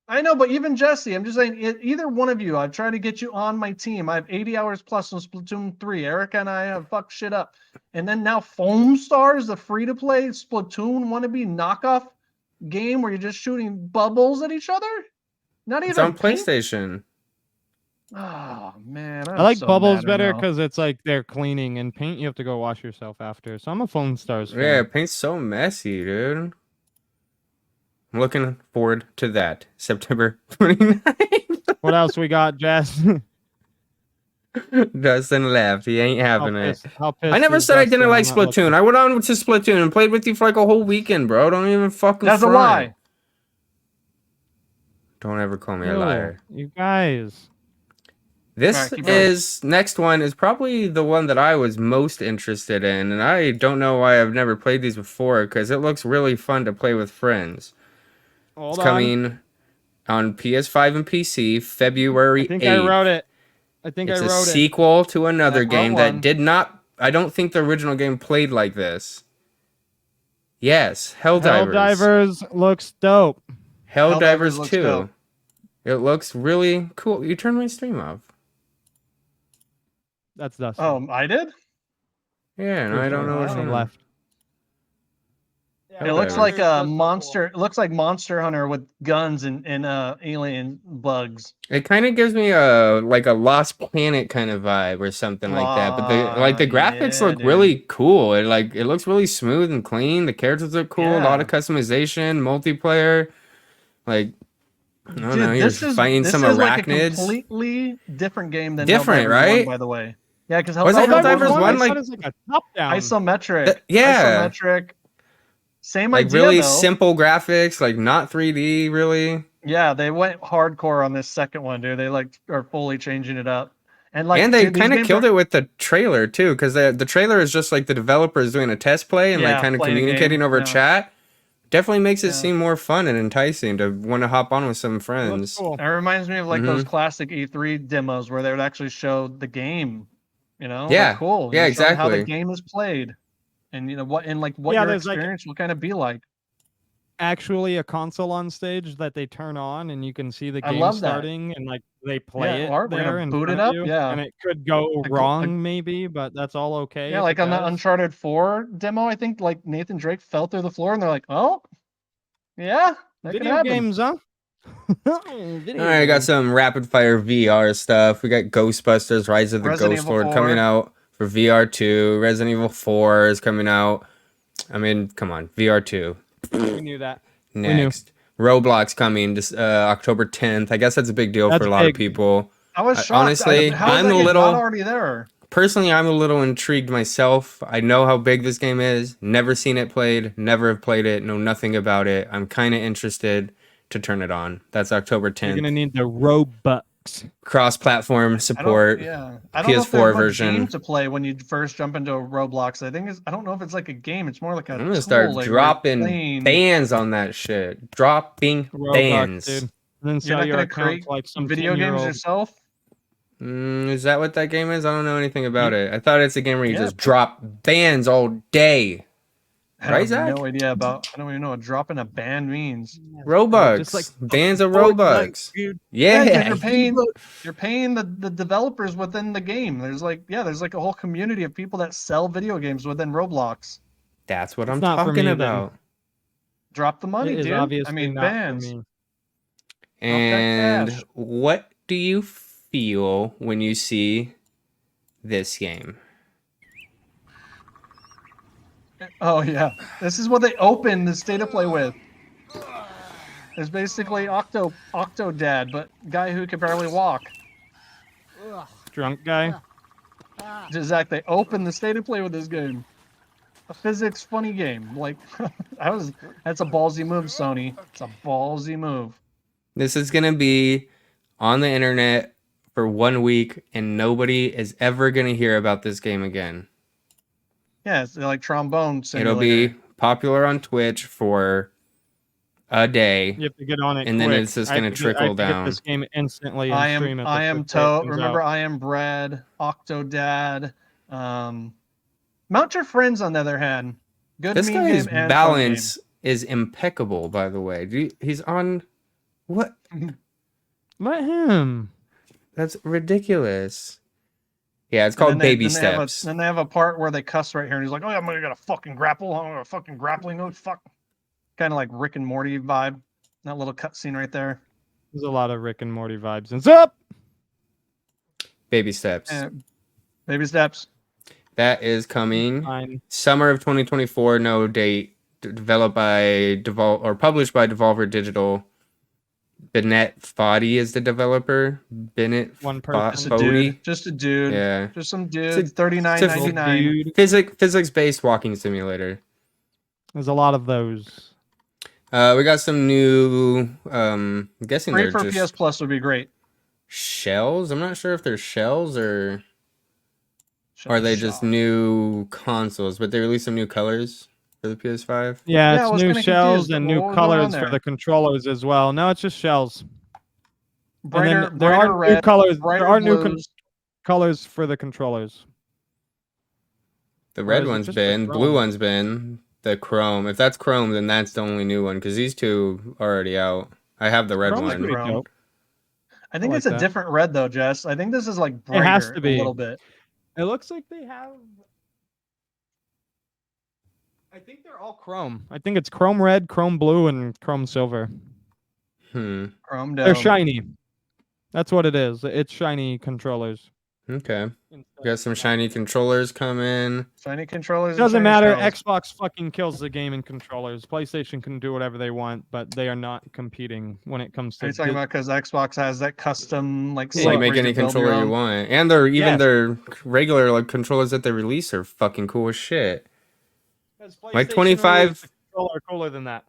I know, but even Jesse, I'm just saying, either one of you, I've tried to get you on my team. I have 80 hours plus on Splatoon 3. Erica and I have fucked shit up. And then now Foam Stars, the free-to-play Splatoon wannabe knockoff game where you're just shooting bubbles at each other? Not even it's on PlayStation. Oh man, I like bubbles better because it's like they're cleaning, and paint you have to go wash yourself after. So I'm a Foam Stars fan. Yeah, paint's so messy, dude. I'm looking forward to that. September 29th. What else we got, Jess? Dustin left. He ain't having it. I never said I didn't like Splatoon. I went on to Splatoon and played with you for like a whole weekend, bro. Don't even fucking That's a lie. Don't ever call me a liar. You guys. This is next one is probably the one that I was most interested in, and I don't know why I've never played these before because it looks really fun to play with friends. It's coming on PS5 and PC February 8th. I think I wrote it. It's a sequel to another game that did not. I don't think the original game played like this. Yes, Helldivers. Helldivers looks dope. Helldivers 2. Dope. It looks really cool. You turned my stream off. That's Dustin. Oh, I did? Yeah, no, I don't know what's left. It looks like a monster. It looks like Monster Hunter with guns and alien bugs. It kind of gives me a Lost Planet kind of vibe or something like that. But the graphics look really cool. It looks really smooth and clean. The characters look cool. A lot of customization, multiplayer. Like, I don't know. You're fighting some arachnids. Like a completely different game than Helldivers, right? 1, by the way. Yeah, because Helldivers 1 like a top-down. Isometric. Isometric. Same like idea, really though. Simple graphics, like not 3D really. Yeah, they went hardcore on this second one, dude. They are fully changing it up. And they kind of killed it with the trailer too, because the trailer is just like the developers doing a test play and kind of communicating over chat. Definitely makes it seem more fun and enticing to want to hop on with some friends. Cool. It reminds me of those classic E3 demos where they would actually show the game. Yeah, cool. Yeah, exactly. How the game is played. And what your experience will kind of be like. Actually, a console on stage that they turn on, and you can see the game starting, and they play it there and boot it up. And it could go wrong, maybe, but that's all okay. Yeah, like on the Uncharted 4 demo, I think Nathan Drake fell through the floor, and they're like, "Oh, yeah, video games, huh?" All right, I got some rapid fire VR stuff. We got Ghostbusters: Rise of the Ghost Lord coming out for VR 2. Resident Evil 4 is coming out. I mean, come on, VR 2. We knew that. Next, Roblox coming October 10th. I guess that's a big deal for a lot of people. I was shocked. Honestly, I'm a little already there. Personally, I'm a little intrigued myself. I know how big this game is. Never seen it played. Never have played it. Know nothing about it. I'm kind of interested to turn it on. That's October 10th. You're gonna need the Robux. Cross-platform support. I don't PS4 know if version game to play when you first jump into a Roblox. I don't know if it's like a game. It's more like a. I'm gonna start dropping bans on that shit. Dropping bans. Dude. And then you're not gonna create some video games yourself. Is that what that game is? I don't know anything about it. I thought it's a game where you just drop bans all day. I Right, have Zach? no idea about. I don't even know what dropping a ban means. Robux. Just like Bans of Fortnite, Robux. dude. Yeah, 'cause Yeah. you're paying the developers within the game. There's like a whole community of people that sell video games within Roblox. That's what It's I'm not for talking me, then. about. Drop the money, It is dude. obviously I mean, not for bans. me. that And cash. what do you feel when you see this game? Oh yeah, this is what they open the state of play with. There's basically Octodad, but guy who can barely walk. Drunk guy. Just Zach, they open the state of play with this game. A physics funny game. Like that's a ballsy move, Sony. It's a ballsy move. This is going to be on the internet for 1 week, and nobody is ever going to hear about this game again. Yeah, it's like trombone simulator. It'll be popular on Twitch for a day, You have to get on it and then quick. it's just I going have to to get- I trickle have to down. Get this game instantly and I stream it. am Toad. Remember, I am Brad. Octodad. Mount your friends on the other hand. Good This meme guy's game and fun balance is impeccable, by the way. He's on... What? Let him. That's ridiculous. Yeah, it's And called then Baby then they have Steps. then they have a part where they cuss right here, and he's like, "Oh yeah, I'm gonna get a fucking grapple. I'm gonna fucking grappling hook. Fuck." Kind of like Rick and Morty vibe. That little cutscene right there. There's a lot of Rick and Morty vibes. And up. Baby Steps. Baby steps. That is coming Fine. summer of 2024. No date. Developed by published by Devolver Digital. Bennett Foddy is the developer. Bennett One person. Just a Foddy. dude. Just a dude. Yeah. Just some It's dude. a- $39.99. Dude. Physics-based walking simulator. There's a lot of those. We got some new. I'm guessing Free they're for just PS Plus would be great. shells. I'm not sure if they're shells or are they just new consoles. But they released some new colors for the PS5. Yeah, Yeah, I it's was new kinda shells confused. and What new was going on colors for there? the controllers as well. No, it's just shells. Brighter, and then there brighter are red, new colors. brighter There are new blues. colors for the controllers. The Or red is it one's just the been, blue chrome? one's been, the chrome. If that's chrome, then that's the only new one because these two are already out. I have the red Chrome's one. pretty Chrome. dope. I think I it's like a that. different red though, Jess. I think this is like brighter has to be. a little bit. It looks like they have. I think they're all chrome. I think it's chrome red, chrome blue, and chrome silver. Chrome They're dome. shiny. That's what it is. It's shiny controllers. Okay. Got some shiny controllers coming. Shiny controllers. and Doesn't shiny matter. shells. Xbox fucking kills the game in controllers. PlayStation can do whatever they want, but they are not competing when it comes to. Are you talking about because Xbox has that custom like? Yeah, site you make where any can build your controller you own? want. And they're even Yes. their regular like controllers that they release are fucking cool as shit. My PlayStation 25 released a controller cooler than that.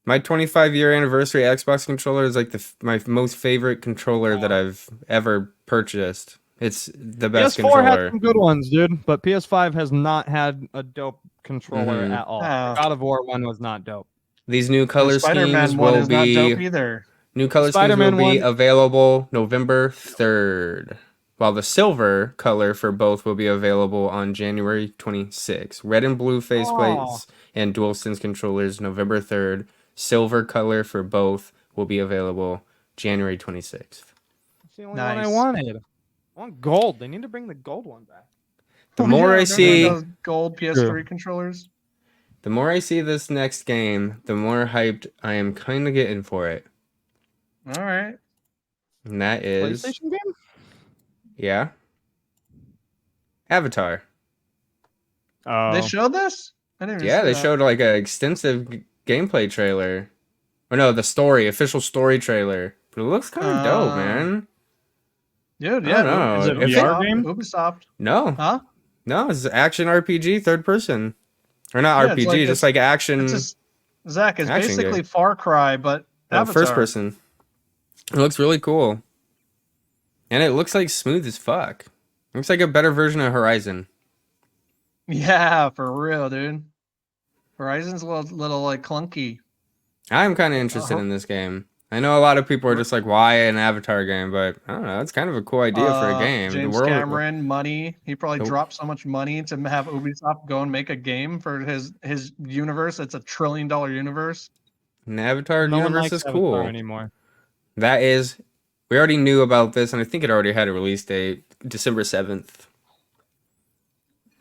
My 25-year anniversary Xbox controller is like my most favorite controller that I've ever purchased. It's the best PS4 had controller. some good ones, dude, but PS5 has not had a dope controller Mhm. at all. Oh. God of War 1 was not dope. These new The color Spider-Man schemes one will is not dope be either. new color schemes will Spider-Man be one- available November 3rd, while the silver color for both will be available on January 26th. Red and blue faceplates and DualSense controllers November 3rd. Silver color for both will be available January 26th. That's the only one I Nice. wanted. I want gold. They need to bring the gold one back. The Oh, more yeah, I remember see, those gold PS3 controllers. the more I see this next game, the more hyped I am kind of getting for it. All right. And that is, PlayStation game? yeah, Avatar. Oh. They showed this? I didn't even Yeah, see they that. showed like an extensive gameplay trailer. Or no, the official story trailer. But it looks kind of dope, man. Dude, I yeah. don't know. Is it If VR it- game? Ubisoft. No, Huh? no, it's action RPG, third person. Or not Yeah, it's RPG, like just like action. It's just, Zach, it's Action basically game. Far Cry, but Avatar. First person. It looks really cool. And it looks like smooth as fuck. Looks like a better version of Horizon. Yeah, for real, dude. Horizon's a little like clunky. I'm kind of interested in this game. I know a lot of people are just like, why an Avatar game? But I don't know. It's kind of a cool idea for a game. The James world. Cameron, money. He probably Oh. dropped so much money to have Ubisoft go and make a game for his universe. It's $1 trillion universe. An Avatar No one universe likes is Avatar cool. anymore. That is. We already knew about this, and I think it already had a release date, December 7th.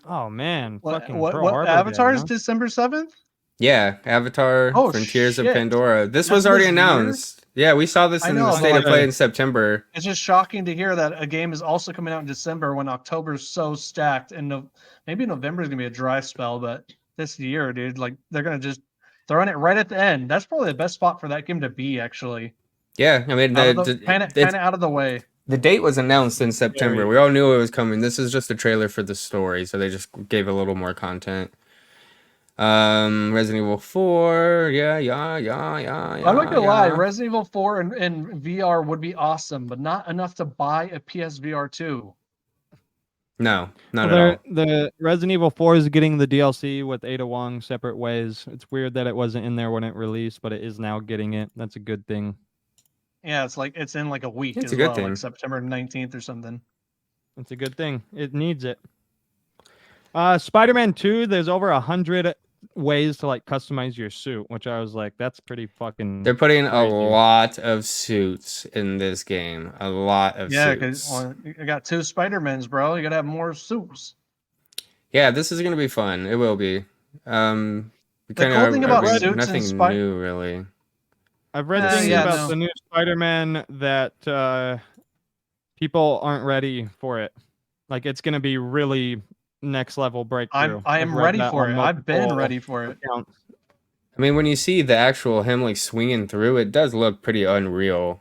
Oh man, fucking What Pearl Harbor Avatar Day, is huh? December 7th? Yeah, Avatar, Oh, Frontiers of shit. Pandora. This That's was already this year? announced. Yeah, we saw this I in know, the but State of like- Play in September. It's just shocking to hear that a game is also coming out in December when October's so stacked, and maybe November is gonna be a dry spell, but this year, dude, like they're gonna just throwing it right at the end. That's probably the best spot for that game to be, actually. Yeah, I mean, Kind of out of the way. the date was announced in September. Very- We all knew it was coming. This is just a trailer for the story, so they just gave a little more content. Resident Evil 4, yeah. I'm not gonna lie, Resident Evil 4 in VR would be awesome, but not enough to buy a PSVR 2. No, not Well, at all. the Resident Evil 4 is getting the DLC with Ada Wong separate ways. It's weird that it wasn't in there when it released, but it is now getting it. That's a good thing. Yeah, it's in like a week It's as a good well, thing. like September 19th or something. It's a good thing. It needs it. Spider-Man 2, there's over 100 ways to like customize your suit, which I was like, that's pretty fucking. They're putting a crazy. lot of suits in this game. A lot of Yeah, suits. because you got 2 Spider-Mans, bro. You gotta have more suits. Yeah, this is gonna be fun. It will be. The cool thing about suits and nothing new really. I've read Yeah, things yeah, about no. the new Spider-Man that people aren't ready for it. Like it's gonna be really next level breakthrough. I I've am read ready that for on it. I've been multiple ready for it. accounts. I mean, when you see the actual him like swinging through, it does look pretty unreal.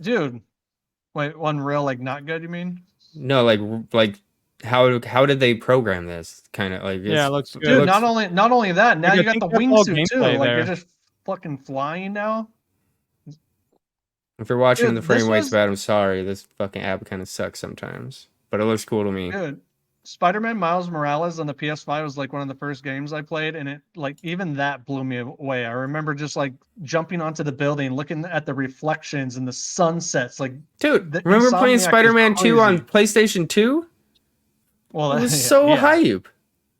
Dude, wait, Unreal, like not good, you mean? No, like how did they program this? Kind of like Yeah, it looks good. Dude, looks- not only that, now Like, you I got think the that's all wingsuit too. gameplay Like there. you're just fucking flying now. If you're watching Dude, the frame this rate's was- bad, I'm sorry. This fucking app kind of sucks sometimes, but it looks cool to me. Dude, Spider-Man Miles Morales on the PS5 was like one of the first games I played, and it like even that blew me away. I remember just like jumping onto the building, looking at the reflections and the sunsets. Like, Dude, The remember Insomniac playing is Spider-Man 2 on crazy. PlayStation 2? well, It was yeah, so yeah, hype.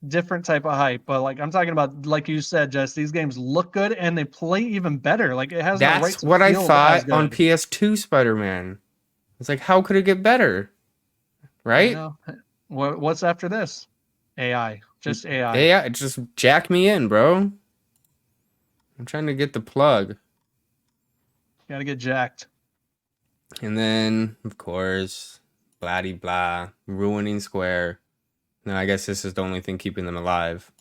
different type of hype. But like I'm talking about, like you said, Jess, these games look good and they play even better. Like it has the right That's to what I feel as thought on good. PS2 Spider-Man. It's like, how could it get better? Right? You know? What's after this? AI, just AI. Yeah, just jack me in, bro. I'm trying to get the plug. Gotta get jacked. And then, of course, blah de blah, ruining Square. No, I guess this is the only thing keeping them alive.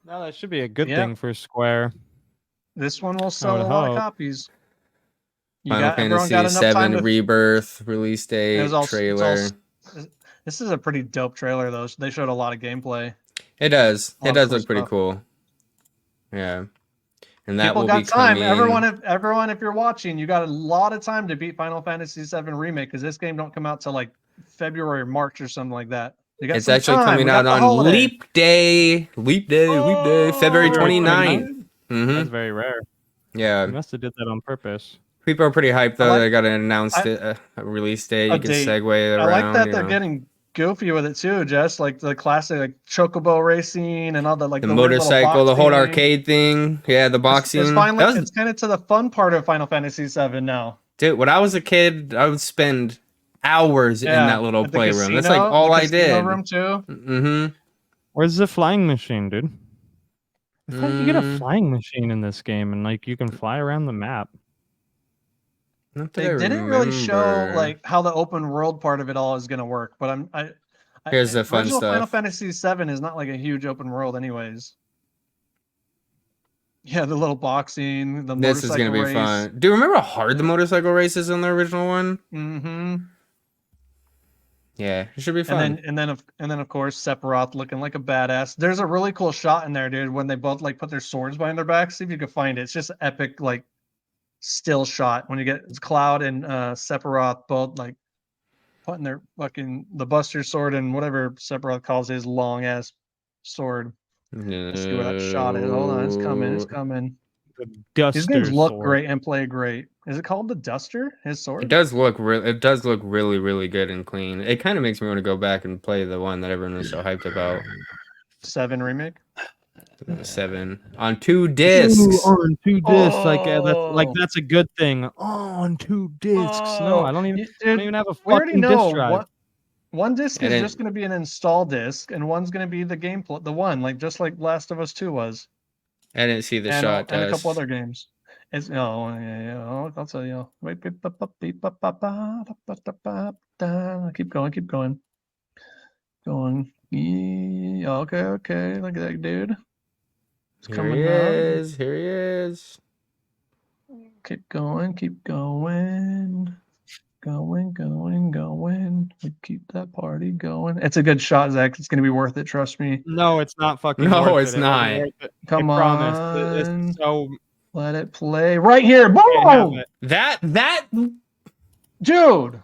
No, that should be a good Yep. thing for Square. This one will sell would a lot of hope. copies. Final Everyone Fantasy got enough time 7 to. Rebirth release date It's all- it's all trailer. This is a pretty dope trailer, though. They showed a lot of gameplay. It does. lot It of does cool look pretty stuff. cool. Yeah. And that People will got be time. coming. Everyone, if you're watching, you got a lot of time to beat Final Fantasy VII Remake because this game don't come out till like February or March or something like that. You got It's some actually time. coming We got out the on holiday. Leap Day. Leap Day. February Oh, 29th. That's Mm-hmm. very rare. Yeah. You must have did that on purpose. People are pretty hyped though. like- They got an announced I- a release date. a You can date. segue it I around. like that you they're know. getting goofy with it too, Jess. Like the classic like chocobo racing and all the like The weird little motorcycle, the whole boxing. arcade thing. Yeah, the boxing. It's finally That was- it's kind of to the fun part of Final Fantasy VII now. dude, when I was a kid, I would spend hours in that little at the playroom. That's casino- like all the I casino did. Room too. Mm-hmm. Where's the flying machine, dude? I thought you get a Mm. flying machine in this game, and like you can fly around the map. Not that They I didn't really show remember. like how the open world part of it all is going to work, but Here's the fun original Final stuff. Fantasy VII is not like a huge open world, anyways. Yeah, the little boxing, the This is gonna be race. fun. Do you remember how hard the motorcycle race is in the original one? Mm-hmm. Yeah, it should be fun. And then of course Sephiroth looking like a badass. There's a really cool shot in there, dude, when they both like put their swords behind their backs. See if you can find it. It's just epic, like still shot when you get Cloud and Sephiroth both like putting their fucking the Buster sword and whatever Sephiroth calls his long ass sword. Let's see where that shot is. Hold on, it's coming. It's coming. a duster. These games look sword. great and play great. Is it called the Duster? His sword? It does look really, really good and clean. It kind of makes me want to go back and play the one that everyone was so hyped about. 7 remake. 7 on 2 discs. Ooh, on 2 discs, Oh. that's a good thing. On 2 discs. No, I don't even have a We already fucking know disc drive. one disc And is it- just going to be an install disc, and one's going to be the gameplay, the one like just like Last of Us 2 was, I didn't see the and shot and a couple test. other games. It's yeah. I'll tell you. Wait, keep going. Yeah, okay. Look at that dude. It's Here coming he out. is. Here he is. Keep going. We keep that party going. It's a good shot, Zach. It's gonna be worth it. Trust me. No, it's not fucking No, worth it's it. It wasn't not. worth it. Come I promise. It's on. so Let it play right here. can't have Boom, it. That dude.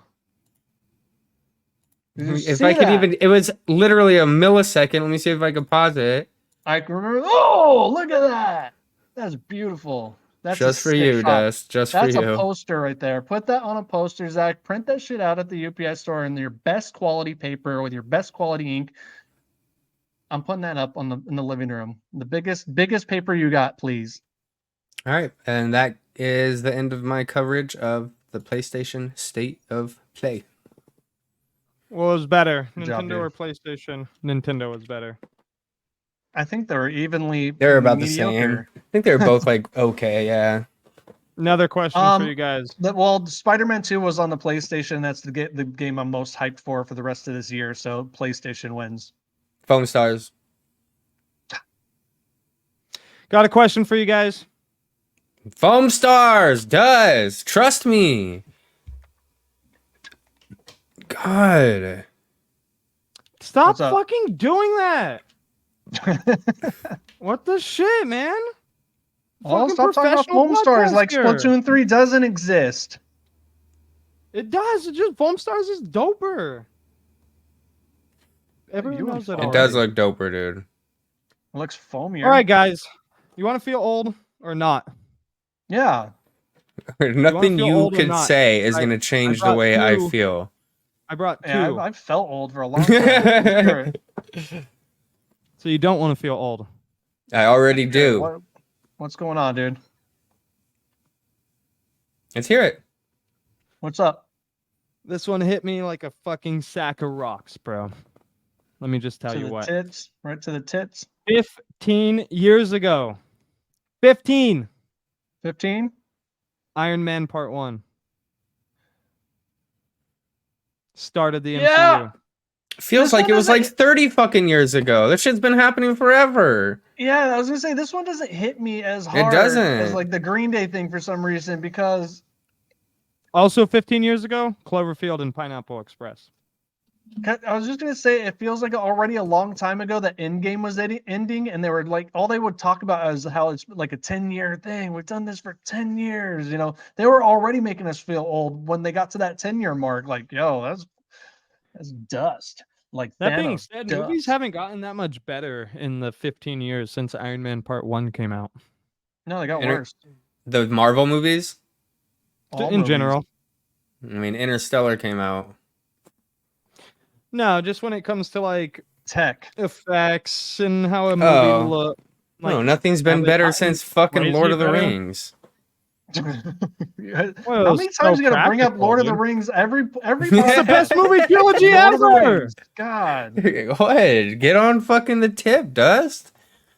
Did you if see I could that? even, it was literally a millisecond. Let me see if I can pause it. I can remember. Oh, look at that. That's beautiful. That's a Just for sick you, shot. Dust. Just for That's a you. poster right there. Put that on a poster, Zach. Print that shit out at the UPS store in your best quality paper with your best quality ink. I'm putting that up in the living room. The biggest paper you got, please. All right, and that is the end of my coverage of the PlayStation State of Play. What was better, Good job, Nintendo dude. or PlayStation? Nintendo was better. I think they're evenly. They're about mediocre. the same. I think they're both like okay, yeah. Another question for you guys. Well, Spider-Man 2 was on the PlayStation. That's the game I'm most hyped for the rest of this year. So PlayStation wins. Foam Stars. Got a question for you guys. Foam Stars does. Trust me. God. Stop What's up? fucking doing that. What the shit, man? Oh, Fucking stop talking about professional Foam Stars like podcaster. Splatoon 3 doesn't exist. It does. It just Foam Stars is doper. Everyone You knows and it Foam. It does already. look doper, dude. It looks foamier. All right, guys. You want to feel old or not? Yeah. Nothing feel you old or can not? say is I- going to change the brought way I 2. feel. I brought 2. Yeah, I've felt old for a long time. Let's hear it. So you don't want to feel old. I already Let's hear it. do. What's going on, dude? Let's hear it. What's up? This one hit me like a fucking sack of rocks, bro. Let me just tell To you the what. tits, right to the tits. 15 years ago. 15. 15. Iron Man Part 1. Started the MCU. Yeah. Feels This like one it was like doesn't- 30 fucking years ago. This shit's been happening forever. Yeah, I was gonna say this one doesn't hit me as It hard doesn't. as like the Green Day thing for some reason because Also 15 years ago, Cloverfield and Pineapple Express. I was just gonna say it feels like already a long time ago that Endgame was ending, and they were like all they would talk about is how it's like a 10-year thing. We've done this for 10 years. You know, they were already making us feel old when they got to that 10-year mark. Like, yo, that's dust. Like That being Thanos said, dust. movies haven't gotten that much better in the 15 years since Iron Man Part 1 came out. No, they got Inter- worse. The Marvel movies? All In movies. general. I mean, Interstellar came out. No, just when it comes to like Tech. effects and how a movie Oh. look. No, nothing's been have it better gotten since fucking crazy Lord of the better? Rings. How Well, many it's times so you gotta bring up practical, Lord of the dude. Rings every It's the podcast? best movie trilogy Lord of the ever. Rings. God. What? Get on fucking the tip, Dust.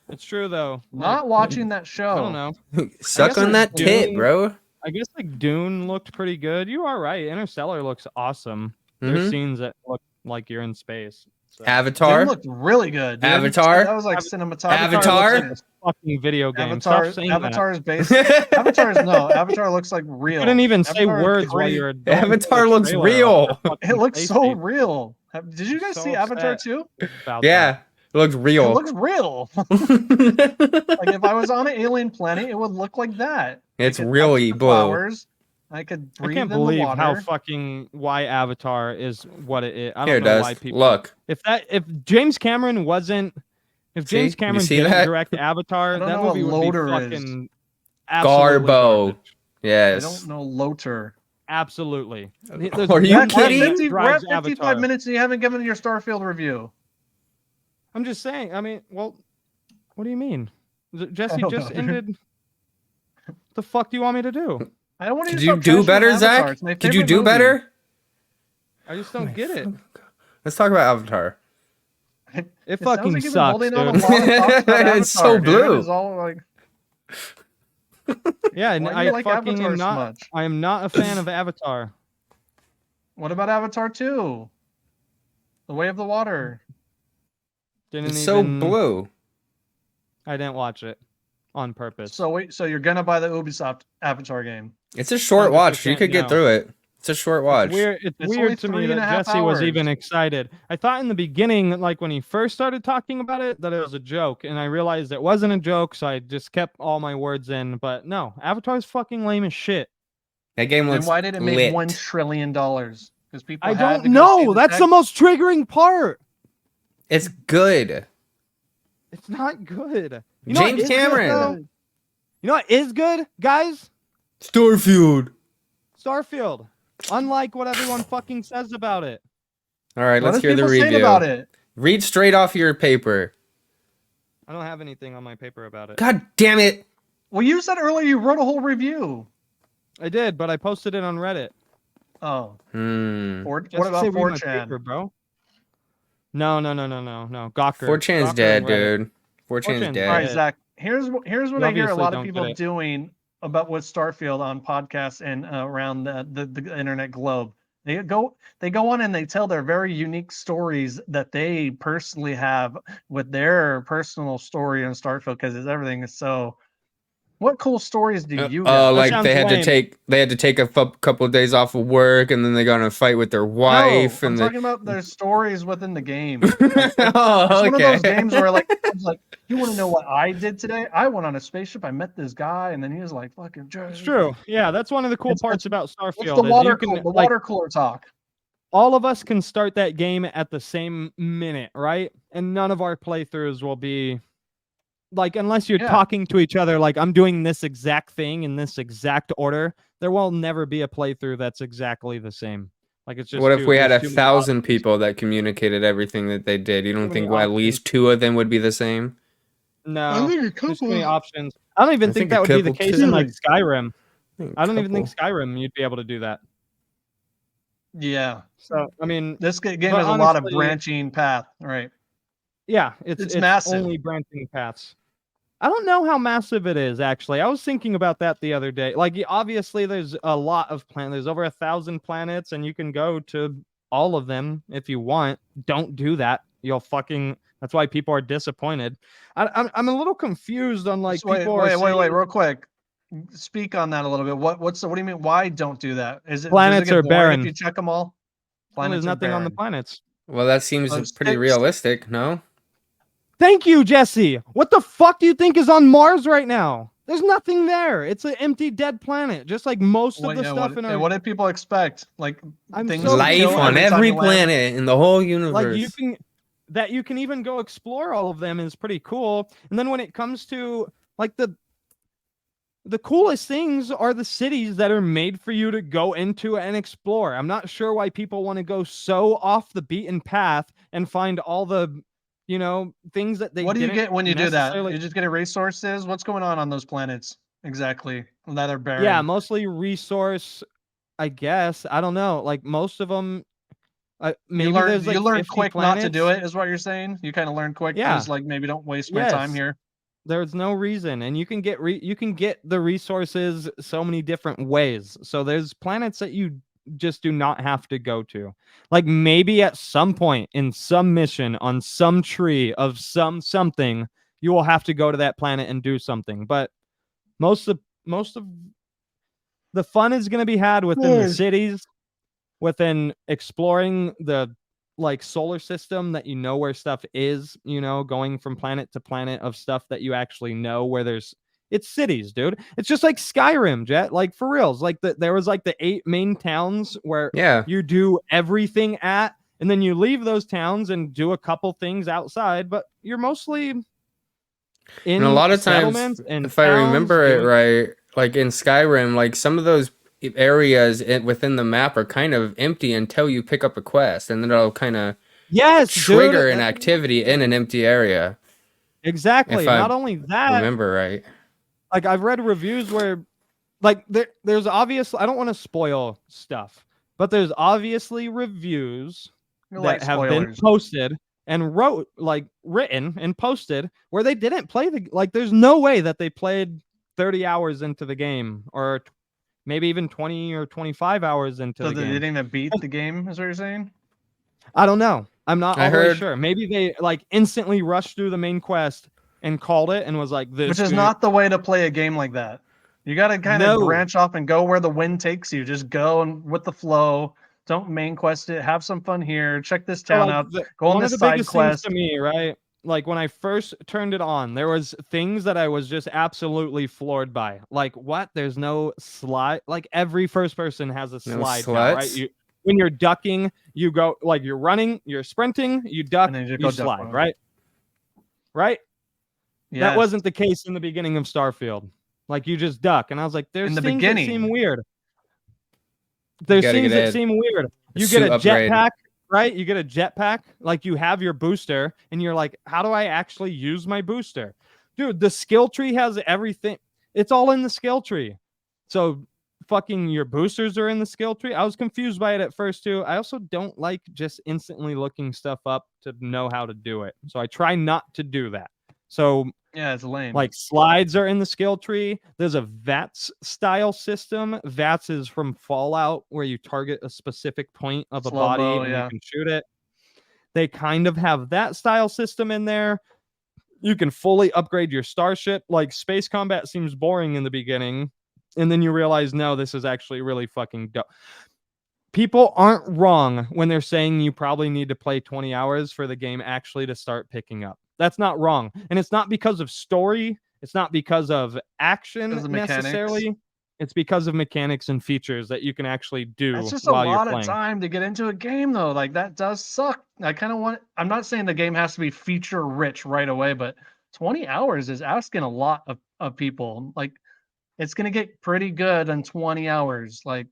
It's true though. Not watching that show. I don't know. Suck guess on there's that tip, Dune. bro. I guess like Dune looked pretty good. You are right. Interstellar looks awesome. There's Mhm. scenes that look like you're in space. So. Avatar. Dune looked really good. Dude. Avatar? That was like cinematography. Avatar? looks like a fucking video game. Avatar. Stop saying Avatar is based. Avatar Avatar looks like real. that. You couldn't even say Avatar is words while pretty- you were going through Avatar the looks trailer real. of the fucking It looks space so station. real. Did you guys So see Avatar upset 2? about Yeah, it looks It real. looks real. Like if I was on an alien planet, it would look like that. It's I could really touch the blue. flowers. I could I breathe can't in the believe water. how fucking why Avatar is what it is. I Here, don't know why Dust. people Look. if James Cameron wasn't if See? James You Cameron see didn't that? direct Avatar, I don't that know what movie would be loader is. fucking Absolutely Garbo. garbage. I Yes. don't know Loter. Absolutely. Are There's you one We're kidding? thing at that 50, we're drives at 55 Avatar. minutes and you haven't given your Starfield review. I'm just saying. I mean, well, what do you mean? Jesse don't just know, dude. ended. The fuck do you want me to do? I don't want you Could to you stop do trashing better, Avatar. Zach? It's my Could you favorite do movie. better? I just don't get it. Let's talk about Avatar. It sounds fucking like you've been sucks, holding on a dude. lot of thoughts about Avatar, It's so dude. blue. It's all like, Yeah, and why do I you like fucking Avatar am so not. much? I am not a fan of Avatar. What about Avatar 2? The Way of the Water. Didn't It's even. so blue. I didn't watch it on purpose. So wait, so you're gonna buy the Ubisoft Avatar game? It's a short watch. You 100% could get no. through it. It's a short watch. It's weird. It's It's only weird to me 3.5 that Jesse was hours. even excited. I thought in the beginning, like when he first started talking about it, that it was a joke, and I realized it wasn't a joke, so I just kept all my words in. But no, Avatar's fucking lame as shit. That game Then looks why did it make lit. $1 trillion? Because people I had don't to go see know. the That's tech. the most triggering part. It's good. It's not good. You know what James is good, Cameron. though? You know what is good, guys? Starfield. Starfield. Unlike what everyone fucking says about it. All right, What let's is hear the people saying review. about it? Read straight off your paper. I don't have anything on my paper about it. God damn it. Well, you said earlier you wrote a whole review. I did, but I posted it on Reddit. Oh, Hmm. what about Say read my 4chan? paper, bro? No. Gawker. 4chan's Gawker dead, and Reddit. dude. 4chan's 4chan's All dead. right, dead. Zach. Here's what You I hear a obviously lot of don't people get it. doing about with Starfield on podcasts and around the internet globe. They go on and they tell their very unique stories that they personally have with their personal story on Starfield because everything is so. What cool stories do you got? Like sounds they had lame. to take a couple of days off of work, and then they got in a fight with their wife. No, I'm and talking about their stories within the game. Like, Oh, it's one of those okay. games where like it's like, you want to know what I did today? I went on a spaceship. I met this guy, and then he was like, "Fucking." It's true. Yeah, that's one of the cool It's- parts about It's Starfield. the is water you can, cooler, the like, water cooler talk. all of us can start that game at the same minute, right? And none of our playthroughs will be like, unless you're Yeah. talking to each other, like I'm doing this exact thing in this exact order, there will never be a playthrough that's exactly the same. Like it's just What if we had there's too many 1,000 options. people that communicated everything that they did? You don't Too many think at least 2 of them would be the same? No, think a there's too many options. I don't even I think think that a would be the couple case too. in like Skyrim. I don't even Couple. think Skyrim you'd be able to do that. Yeah, So I mean, this game But has a lot of honestly- branching path. Right. yeah, it's massive. only branching paths. I don't know how massive it is actually. I was thinking about that the other day. Like obviously there's a lot of planets. There's over 1,000 planets, and you can go to all of them if you want. Don't do that. You'll fucking. That's why people are disappointed. I'm a little confused on like So wait, people are saying real quick. Speak on that a little bit. What do you mean? Why don't do that? Is it Planets does it get are boring barren. if you check them all? well, there's Planets are nothing on the barren. planets. Well, that seems Oh, pretty six. realistic, no? Thank you, Jesse. What the fuck do you think is on Mars right now? There's nothing there. It's an empty, dead planet, just like most of the stuff in our. What did people expect? Like I'm things so to Life kill confused. on every time every you land? planet in the whole universe. Like you can even go explore all of them is pretty cool. And then when it comes to like the coolest things are the cities that are made for you to go into and explore. I'm not sure why people want to go so off the beaten path and find all the things that they What do you didn't get when you do that? necessarily- You just get resources. What's going on those planets exactly? That are barren. Yeah, mostly resource, I guess. I don't know. Like most of them, maybe there's like you learn 50 quick not to do planets. it, is what you're saying. You kind of learn quick. Yeah. Just like maybe don't waste my time Yes. here. There's no reason, and you can get the resources so many different ways. So there's planets that you just do not have to go to. Like maybe at some point in some mission on some tree of something, you will have to go to that planet and do something. But most of the fun is going to be had within the cities, within exploring the like solar system that where stuff is, going from planet to planet of stuff that you actually know where it's cities, dude. It's just like Skyrim, Jet. Like for reals. Like there was like the 8 main towns where Yeah. you do everything at, and then you leave those towns and do a couple things outside, but you're mostly in And a lot of times, settlements and if I towns remember it doing- right, like in Skyrim, like some of those areas within the map are kind of empty until you pick up a quest, and then it'll kind of Yes, trigger dude. an activity in an empty area. Exactly. If I Not only that, remember right. like I've read reviews where like there's obvious I don't want to spoil stuff, but there's obviously reviews You're that like have been spoilers. posted and written and posted where they didn't play there's no way that they played 30 hours into the game or maybe even 20 or 25 hours into So the they game. didn't even beat the game, is what you're saying? I don't know. I'm not I all the way heard- sure. Maybe they like instantly rushed through the main quest and called it and was like this. Which is not the way to play a game like that. You got to kind No. of branch off and go where the wind takes you. Just go and with the flow. Don't main quest it. Have some fun here. Check this So, town like, out. the- Go on one of this the side biggest quest. things to me, right? Like when I first turned it on, there was things that I was just absolutely floored by. Like what? There's no slide. Like every first person has a No slide now, right? sluts? When you're ducking, you go like you're running, you're sprinting, you duck, And then you you, just go duck slide, mode. right? Right? Yes. That wasn't the case in the beginning of Starfield. Like you just duck, and I was like, "There's In the things that beginning. seem weird. There's gotta things get that a seem weird. You suit get a upgrade. jetpack, right? You get a jetpack, like you have your booster, and you're like, how do I actually use my booster, dude? The skill tree has everything. It's all in the skill tree. So fucking your boosters are in the skill tree. I was confused by it at first too. I also don't like just instantly looking stuff up to know how to do it. So I try not to do that. So Yeah, it's lame. like slides are in the skill tree. There's a VATS style system. VATS is from Fallout where you target a specific point of a Slow body mo, and yeah. you can shoot it. They kind of have that style system in there. You can fully upgrade your starship. Like space combat seems boring in the beginning, and then you realize no, this is actually really fucking dope. People aren't wrong when they're saying you probably need to play 20 hours for the game actually to start picking up. That's not wrong. And it's not because of story. It's not because of action Because of mechanics. necessarily. It's because of mechanics and features that you can actually do That's just a while you're lot of playing. time to get into a game, though. Like that does suck. I kind of want. I'm not saying the game has to be feature rich right away, but 20 hours is asking a lot of people. Like it's gonna get pretty good in 20 hours. Like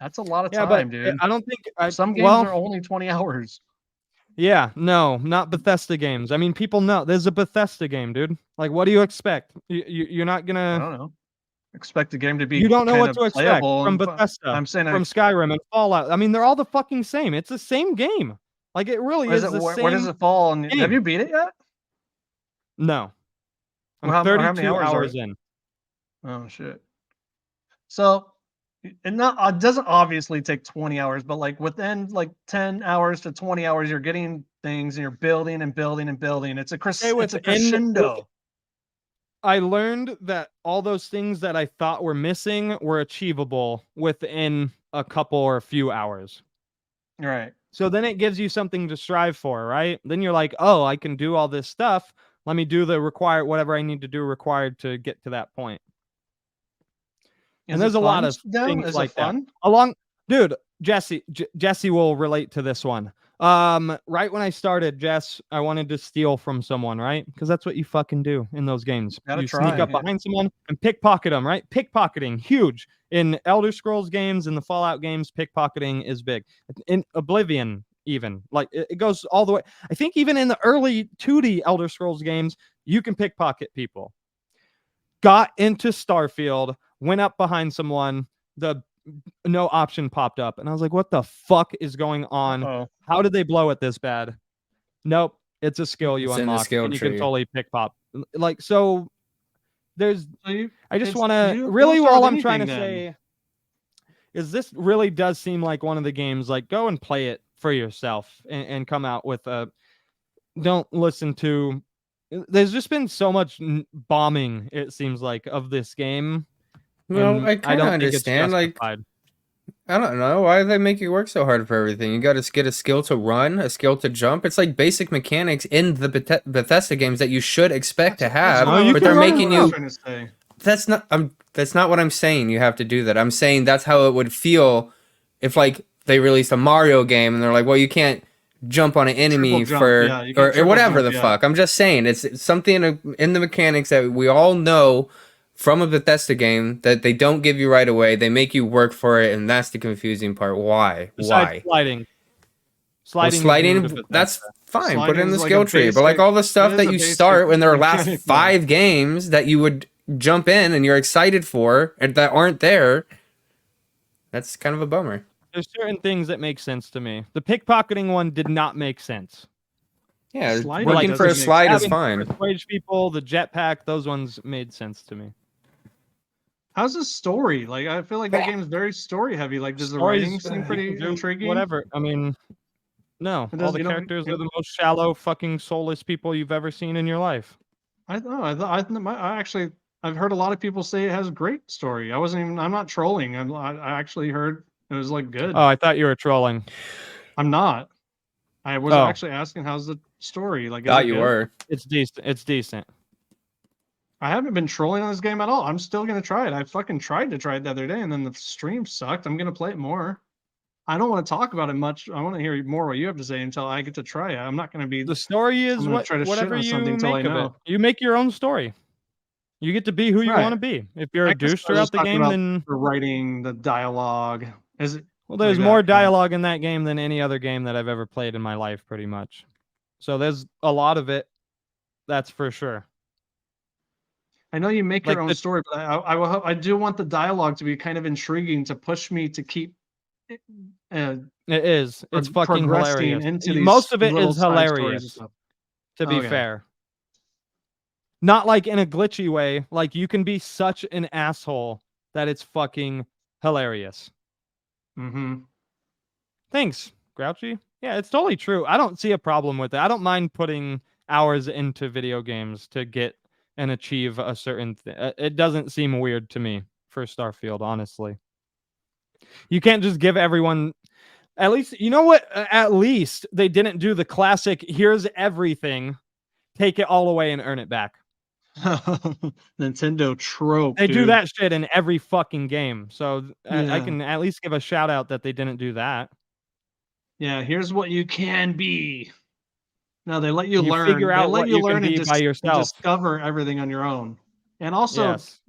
that's a lot of Yeah, time, but dude. I don't think Some games well, are only 20 hours. yeah, no, not Bethesda games. I mean, people know there's a Bethesda game, dude. Like, what do you expect? You're not I gonna. don't know. Expect the game to be You don't know kind what of to expect playable from and Bethesda, I'm saying, from Skyrim and Fallout. I mean, they're all the fucking same. It's the same game. Like, it really where, is the where, same. where does it fall? And have game. you beat it yet? No, I'm Or how many 32 hours are hours it? in. Oh shit. So it doesn't obviously take 20 hours, but like within like 10 hours to 20 hours, you're getting things and you're building and building and building. It's a within- crescendo. I learned that all those things that I thought were missing were achievable within a couple or a few hours. Right. So then it gives you something to strive for, right? Then you're like, oh, I can do all this stuff. Let me do the whatever I need to do required to get to that point. Is And there's it a lot fun, of though? things Is like it fun? that. Dude, Jesse will relate to this one. Right when I started, Jess, I wanted to steal from someone, right? Because that's what you fucking do in those games. Gotta You try, sneak up yeah. behind someone and pickpocket them, right? Pickpocketing, huge. In Elder Scrolls games, in the Fallout games, pickpocketing is big. In Oblivion, even. Like, it goes all the way. I think even in the early 2D Elder Scrolls games, you can pickpocket people. Got into Starfield, went up behind someone, the no option popped up, and I was like, what the fuck is going on? Oh, How did they blow it this bad? Nope, it's a skill you It's in the unlock, skill and you can tree. totally pick pop. Like, so there's so you, I just it's- want to you really don't start all with I'm trying to anything then. say is this really does seem like one of the games, like go and play it for yourself and come out with a don't listen to there's just been so much bombing, it seems like, of this game. Well, and I kind of don't think it's understand. Like, justified. I don't know. Why do they make you work so hard for everything? You got to get a skill to run, a skill to jump. It's like basic mechanics in the Bethesda games that you should expect to have, No, you but can they're run making around. you. Trying to say. That's not what I'm saying. You have to do that. I'm saying that's how it would feel if like they released a Mario game and they're like, well, you can't jump on an enemy jump, for yeah, you can or triple whatever jump, the yeah. fuck. I'm just saying it's something in the mechanics that we all know from a Bethesda game that they don't give you right away. They make you work for it, and that's the confusing part. Why? Besides Why? sliding. Well, Sliding is new to sliding, Bethesda. that's fine. Put it Sliding in the is like skill a tree. But like basic- all the it stuff is that a you basic start in their last mechanic, though. 5 games that you would jump in and you're excited for and that aren't there, that's kind of a bummer. There's certain things that make sense to me. The pickpocketing one did not make sense. Yeah, Sliding looking doesn't for a make slide is Having fine. persuade people, the jetpack, those ones made sense to me. How's the story? Like, I feel like that game is very story heavy. Like, does the Stories, writing seem you pretty can do intriguing? Whatever. I mean, no. It All does- the you don't- characters you- are the most shallow, fucking soulless people you've ever seen in your life. I don't know. I actually, I've heard a lot of people say it has great story. I'm not trolling. I actually heard it was like good. Oh, I thought you were trolling. I'm not. I was Oh. actually asking how's the story. Like, is Thought it you good? were. It's decent. It's decent. I haven't been trolling on this game at all. I'm still gonna try it. I fucking tried to try it the other day, and then the stream sucked. I'm gonna play it more. I don't want to talk about it much. I want to hear more what you have to say until I get to try it. I'm not gonna be. The story is gonna try to shit whatever on you something till I make of it. know. You make your own story. You get to be who you Right. want to be. If you're I a guess douche I was throughout just the talking game, about then the writing, the dialogue. Is it? well, there's like more that, yeah. dialogue in that game than any other game that I've ever played in my life, pretty much. So there's a lot of it. That's for sure. I know you make Like your own the- story, but I will hope, I do want the dialogue to be kind of intriguing to push me to keep uh, It is. It's fucking progressing hilarious. into these Most of it little is side stories and hilarious, stuff. to be Okay. fair. Not like in a glitchy way. Like you can be such an asshole that it's fucking hilarious. Mm-hmm. Thanks, Grouchy. Yeah, it's totally true. I don't see a problem with it. I don't mind putting hours into video games to get and achieve a certain thing. It doesn't seem weird to me for Starfield, honestly. You can't just give everyone. At least, you know what? At least they didn't do the classic, here's everything, take it all away and earn it back. Nintendo trope. They do dude. that shit in every fucking game. So I Yeah. can at least give a shout out that they didn't do that. Yeah, here's what you can be. No, they let you You learn. figure They out let what you you can learn and be by yourself. discover everything on your own. And also, Yes.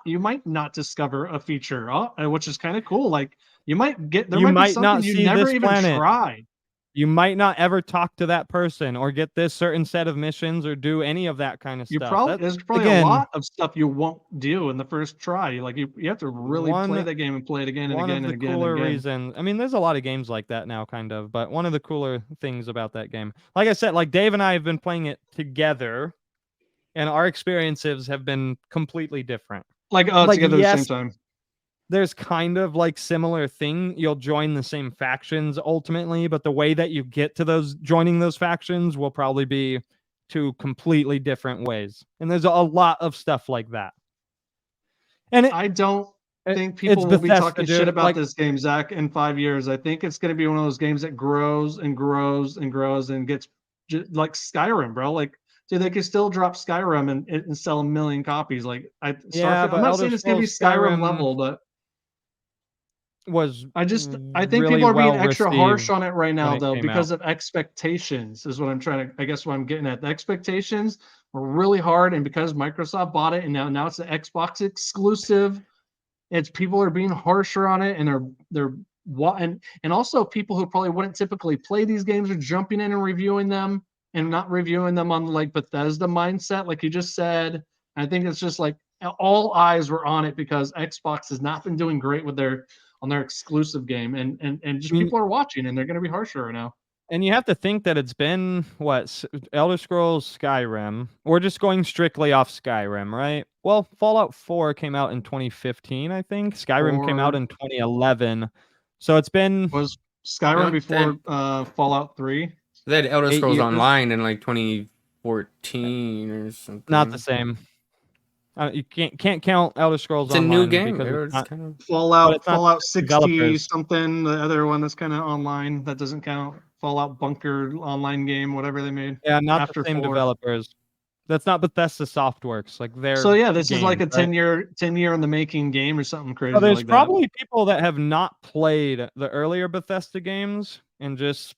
you might not discover a feature, which is kind of cool. Like you might get there You might be might something not you see never this even planet. tried. You might not ever talk to that person or get this certain set of missions or do any of that kind of You stuff. probably That- there's probably again, a lot of stuff you won't do in the first try. Like you have to really play One- that game and play it again and one again of and the again and cooler again. reasons. I mean, there's a lot of games like that now, kind of. But one of the cooler things about that game, like I said, like Dave and I have been playing it together, and our experiences have been completely different. Like like, together at the yes, same time. There's kind of like similar thing. You'll join the same factions ultimately, but the way that you get to those joining those factions will probably be two completely different ways. And there's a lot of stuff like that. And I don't think it's people will be Bethesda, talking dude. shit about Like- this game, Zach, in 5 years. I think it's going to be one of those games that grows and grows and grows and gets like Skyrim, bro. Like, dude, they could still drop Skyrim and sell 1 million copies. Like, Yeah, Starfield, but I'm not Elder saying it's going to be Scrolls Skyrim Skyrim level, but was I think really people are being well extra harsh received on it right now, when it though, came because out. of expectations. Is what I'm trying to. I guess what I'm getting at. The expectations were really hard, and because Microsoft bought it, and now it's an Xbox exclusive. It's people are being harsher on it, and they're and also people who probably wouldn't typically play these games are jumping in and reviewing them and not reviewing them on like Bethesda mindset, like you just said. I think it's just like all eyes were on it because Xbox has not been doing great with their exclusive game, and just people are watching, and they're going to be harsher right now. And you have to think that it's been Elder Scrolls Skyrim. We're just going strictly off Skyrim, right? Well, Fallout 4 came out in 2015, I think. Skyrim came out in 2011. So it's been Was Skyrim No, before Fallout 3? They had Elder 8 Scrolls years. Online in like 2014 or something. not the same. You can't count Elder Scrolls It's a Online new game. because It it's was not- kind of But Fallout it's not Fallout 60 developers. something, the other one that's kind of online that doesn't count. Fallout Bunker online game, whatever they made. yeah, not after the same 4. developers. That's not Bethesda Softworks. Like they're So yeah, this is like a games, right? 10 year in the making game or something crazy So there's like probably people that have not played the earlier Bethesda games and just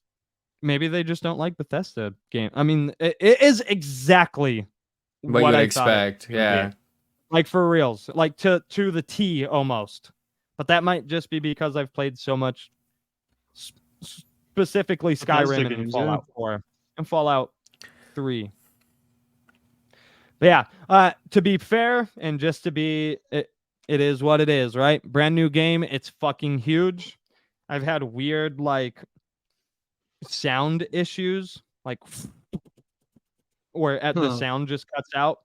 maybe they just don't like Bethesda game. I mean, it is exactly What you would I thought it expect, was gonna yeah. be. Like for reals, like to the T almost. But that might just be because I've played so much, specifically Bethesda Skyrim and games, Fallout 4 and Fallout 3. But yeah, to be fair and just to be, it is what it is, right? Brand new game. It's fucking huge. I've had weird like sound issues, like where the sound just cuts out.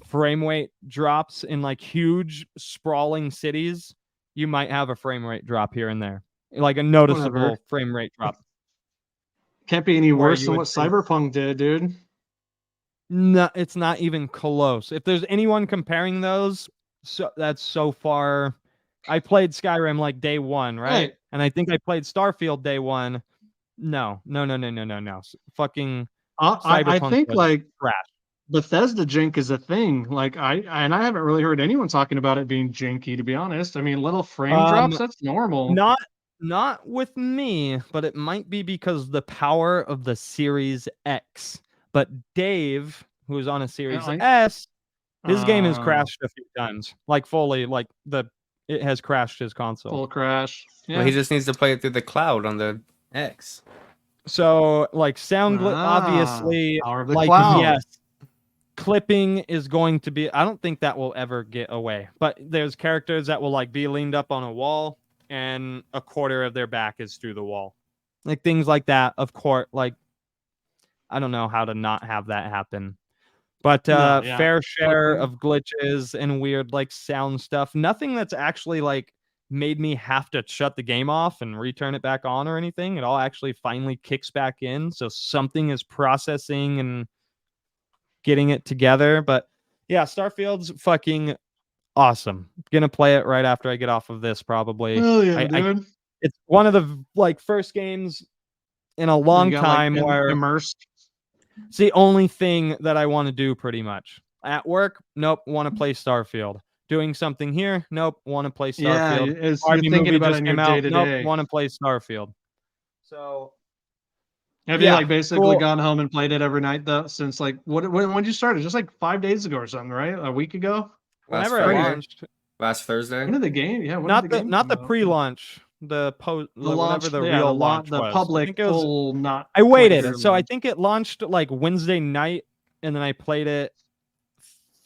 Frame rate drops in like huge sprawling cities. You might have a frame rate drop here and there, like a noticeable Whatever. frame rate drop. Can't be any Where worse you than would what think- Cyberpunk did, dude. No, it's not even close. If there's anyone comparing those, so that's so far. I played Skyrim like day one, right? Right. And I think I played Starfield day one. No. Fucking I Cyberpunk think was like trash. Bethesda jink is a thing. Like I haven't really heard anyone talking about it being jinky, to be honest. I mean, little frame drops, that's normal. Not with me, but it might be because the power of the Series X. But Dave, who's on a Series S, his game has crashed a few times. Like fully, like it has crashed his console. Full crash. Yeah. Well, he just needs to play it through the cloud on the X. So like sound obviously power of the like cloud. yes. Clipping is going to be, I don't think that will ever get away. But there's characters that will like be leaned up on a wall and a quarter of their back is through the wall. Like things like that, of course, like I don't know how to not have that happen. But fair share of glitches and weird like sound stuff. Nothing that's actually like made me have to shut the game off and return it back on or anything. It all actually finally kicks back in. So something is processing and getting it together. But yeah, Starfield's fucking awesome. Gonna play it right after I get off of this, probably. Oh yeah, dude. It's one of the like first games in a long time where immersed. it's the only thing that I want to do pretty much. At work, nope, want to play Starfield. Doing something here, nope, want to play Starfield. Yeah, you're thinking about it in your day to day. Nope, want to play Starfield. So have you like basically gone home and played it every night though? Since like when did you start it? Just like 5 days ago or something, right? A week ago? Whenever it launched. Last Thursday. When did the game? Yeah, not the pre-launch. The post, whenever the real launch the was. public full not. I waited, so I think it launched like Wednesday night, and then I played it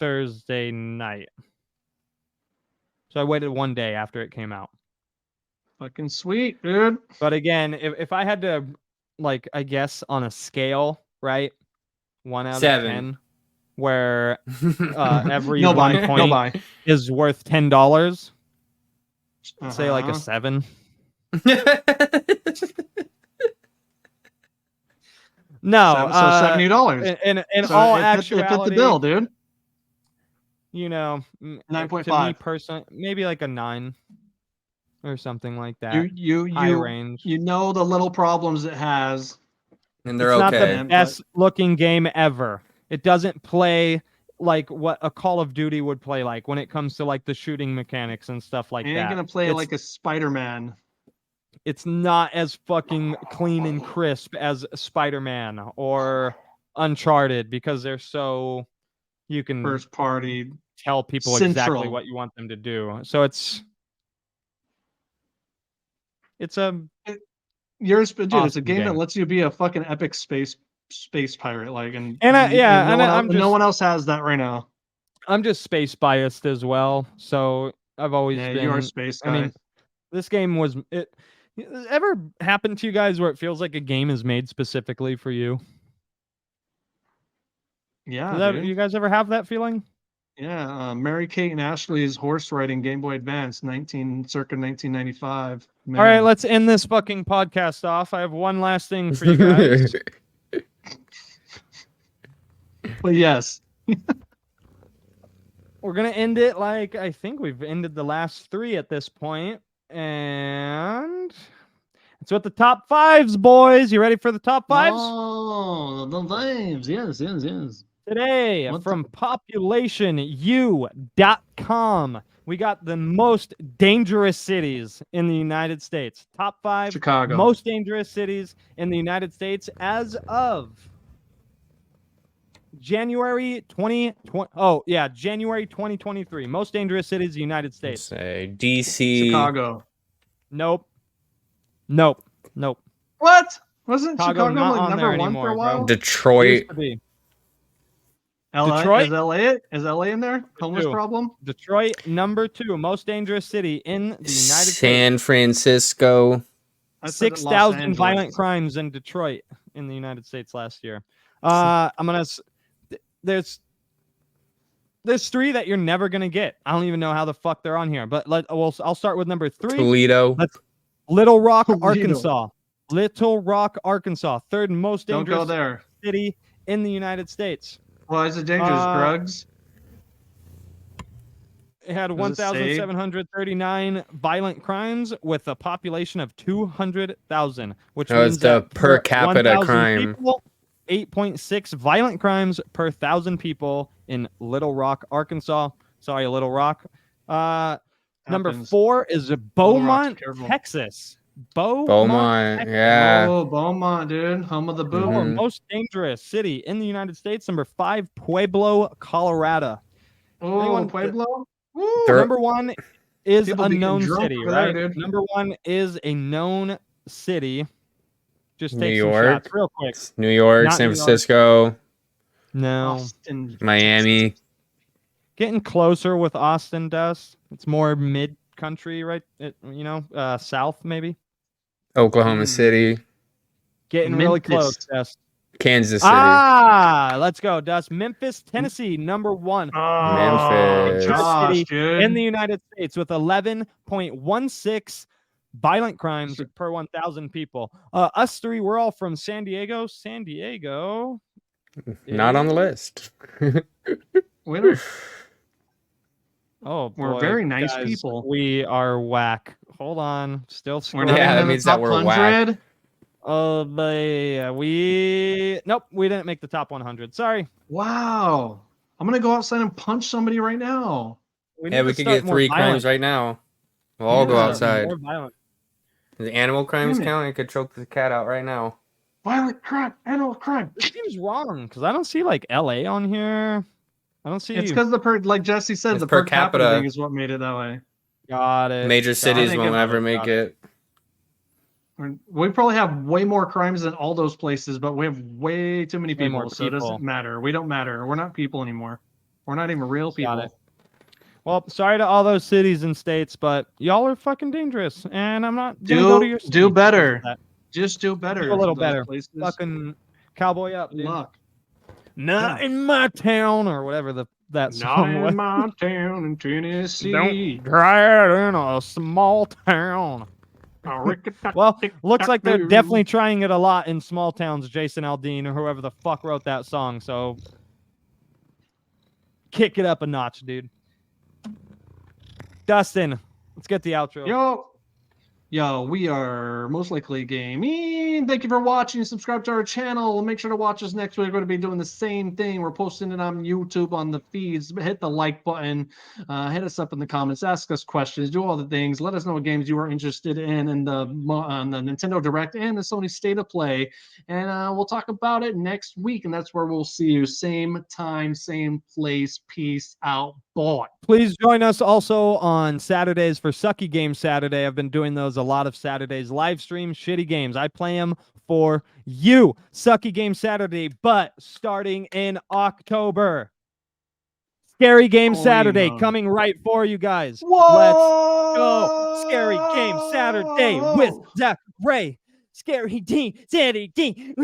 Thursday night. So I waited one day after it came out. Fucking sweet, dude. But again, if I had to, like, I guess on a scale, right, 1 out of 10, where every 1 point is worth $10. Say like a 7. No, so $70. In all actuality, it fit the bill, dude. You know, 9.5. To me personally, maybe like a 9 or something like that. High range. You know the little problems it has, and they're it's okay. not the best looking game ever. It doesn't play like what a Call of Duty would play like when it comes to like the shooting mechanics and stuff like that. It ain't gonna play like a Spider-Man. It's not as fucking clean and crisp as Spider-Man or Uncharted because they're so you can first party tell people exactly what you want them to do. So it's a it's a game that lets you be a fucking epic space pirate, like no one else has that right now. I'm just space biased as well, so I've always been. You are space guy. I mean, this game was it. Ever happened to you guys where it feels like a game is made specifically for you? Yeah, you guys ever have that feeling? Yeah, Mary-Kate and Ashley's horse riding Game Boy Advance, circa 1995. Man. All right, let's end this fucking podcast off. I have one last thing for you guys. Well, yes. We're gonna end it like I think we've ended the last 3 at this point, and it's with the top 5s, boys. You ready for the top 5s? Oh, the 5s. Yes. Today, from populationu.com, We got the most dangerous cities in the United States. Top 5 Chicago. most dangerous cities in the United States as of January 2020. Oh, yeah, January 2023. Most dangerous cities in the United States. Say DC. Chicago. Nope. What? Wasn't Chicago Chicago not like on number there 1 anymore, for a while? bro. Detroit. Used to be. LA, Detroit? Is LA in there? Homeless Two. problem? Detroit, number 2, most dangerous city in the United States. San Francisco. I said Los 6,000 Angeles. violent crimes in Detroit in the United States last year. I'm gonna. There's 3 that you're never gonna get. I don't even know how the fuck they're on here. But I'll start with number 3. Toledo. Little Rock, Toledo. Arkansas. Little Rock, Arkansas, 3rd most Don't go dangerous there. city in the United States. Why is it dangerous? Drugs? It had Was it safe? 1,739 violent crimes with a population of 200,000, which That was means the that per capita 1,000 crime. people, 8.6 violent crimes per 1,000 people in Little Rock, Arkansas. Sorry, Little Rock. Number Happens. 4 is Rock's Beaumont, terrible. Texas. Beaumont. Texas. Yeah. Oh, Beaumont, dude. Home of the boo. Mhm. Most dangerous city in the United States. Number 5, Pueblo, Colorado. Oh, Anyone- Pueblo? Woo! There- Number 1 is People a be getting known drunk city, over there, right? dude. Number 1 is a known city. Just New take some York. shots real quick. New York, Not San New York. Francisco, No. Austin, Miami. Getting closer with Austin, Dust. It's more mid-country, right? South maybe. Oklahoma City, Getting really Memphis. close, Dust. Kansas City. Let's go, Dust. Memphis, Tennessee, number 1. Oh, Memphis. Josh, City dude. in the United States with 11.16 violent crimes per 1,000 people. Us 3, we're all from San Diego. San Diego. Not on the list. We don't- Oh, We're boy, very nice guys, people. We are whack. Hold on. Still We're scrolling. not Yeah, even that in the means that top we're whack. 100. Oh, but nope, we didn't make the top 100. Sorry. Wow. I'm going to go outside and punch somebody right now. We Yeah, need we to could start get more 3 violent. crimes right now. We'll all go Yeah. outside. More violent. The animal crimes Damn it. count? I could choke the cat out right now. Violent crime, animal crime. This seems wrong because I don't see like LA on here. I don't see. It's because like Jesse said, It's the per per capita capita. thing is what made it that way. Got it. Major cities think won't about ever make it. We probably have way more crimes than all those places, but we have way too many Way more people, so it people. doesn't matter. We don't matter. We're not people anymore. We're not even real Got people. it. Well, sorry to all those cities and states, but y'all are fucking dangerous, and I'm not gonna go to your city Do because better. of that. Just do better. Do a little Those better. Places. Fucking cowboy up, dude. luck. Not in my town, or whatever that song Not was. in my town in Tennessee. Don't try it in a small town. Well, looks like they're definitely trying it a lot in small towns, Jason Aldean, or whoever the fuck wrote that song. So kick it up a notch, dude. Dustin, let's get the outro. Yo, we are Most Likely Gaming. Thank you for watching. Subscribe to our channel. Make sure to watch us next week. We're going to be doing the same thing. We're posting it on YouTube on the feeds. Hit the like button. Hit us up in the comments. Ask us questions. Do all the things. Let us know what games you are interested in the Nintendo Direct and the Sony State of Play. And we'll talk about it next week. And that's where we'll see you. Same time, same place. Peace out. Boy. Please join us also on Saturdays for Sucky Game Saturday. I've been doing those a lot of Saturdays. Live stream shitty games. I play them for you. Sucky Game Saturday, but starting in October. Scary Game Holy Saturday moly. coming right for you guys. Whoa! Let's go. Scary Game Saturday with Zach Ray. Scary D, Daddy D.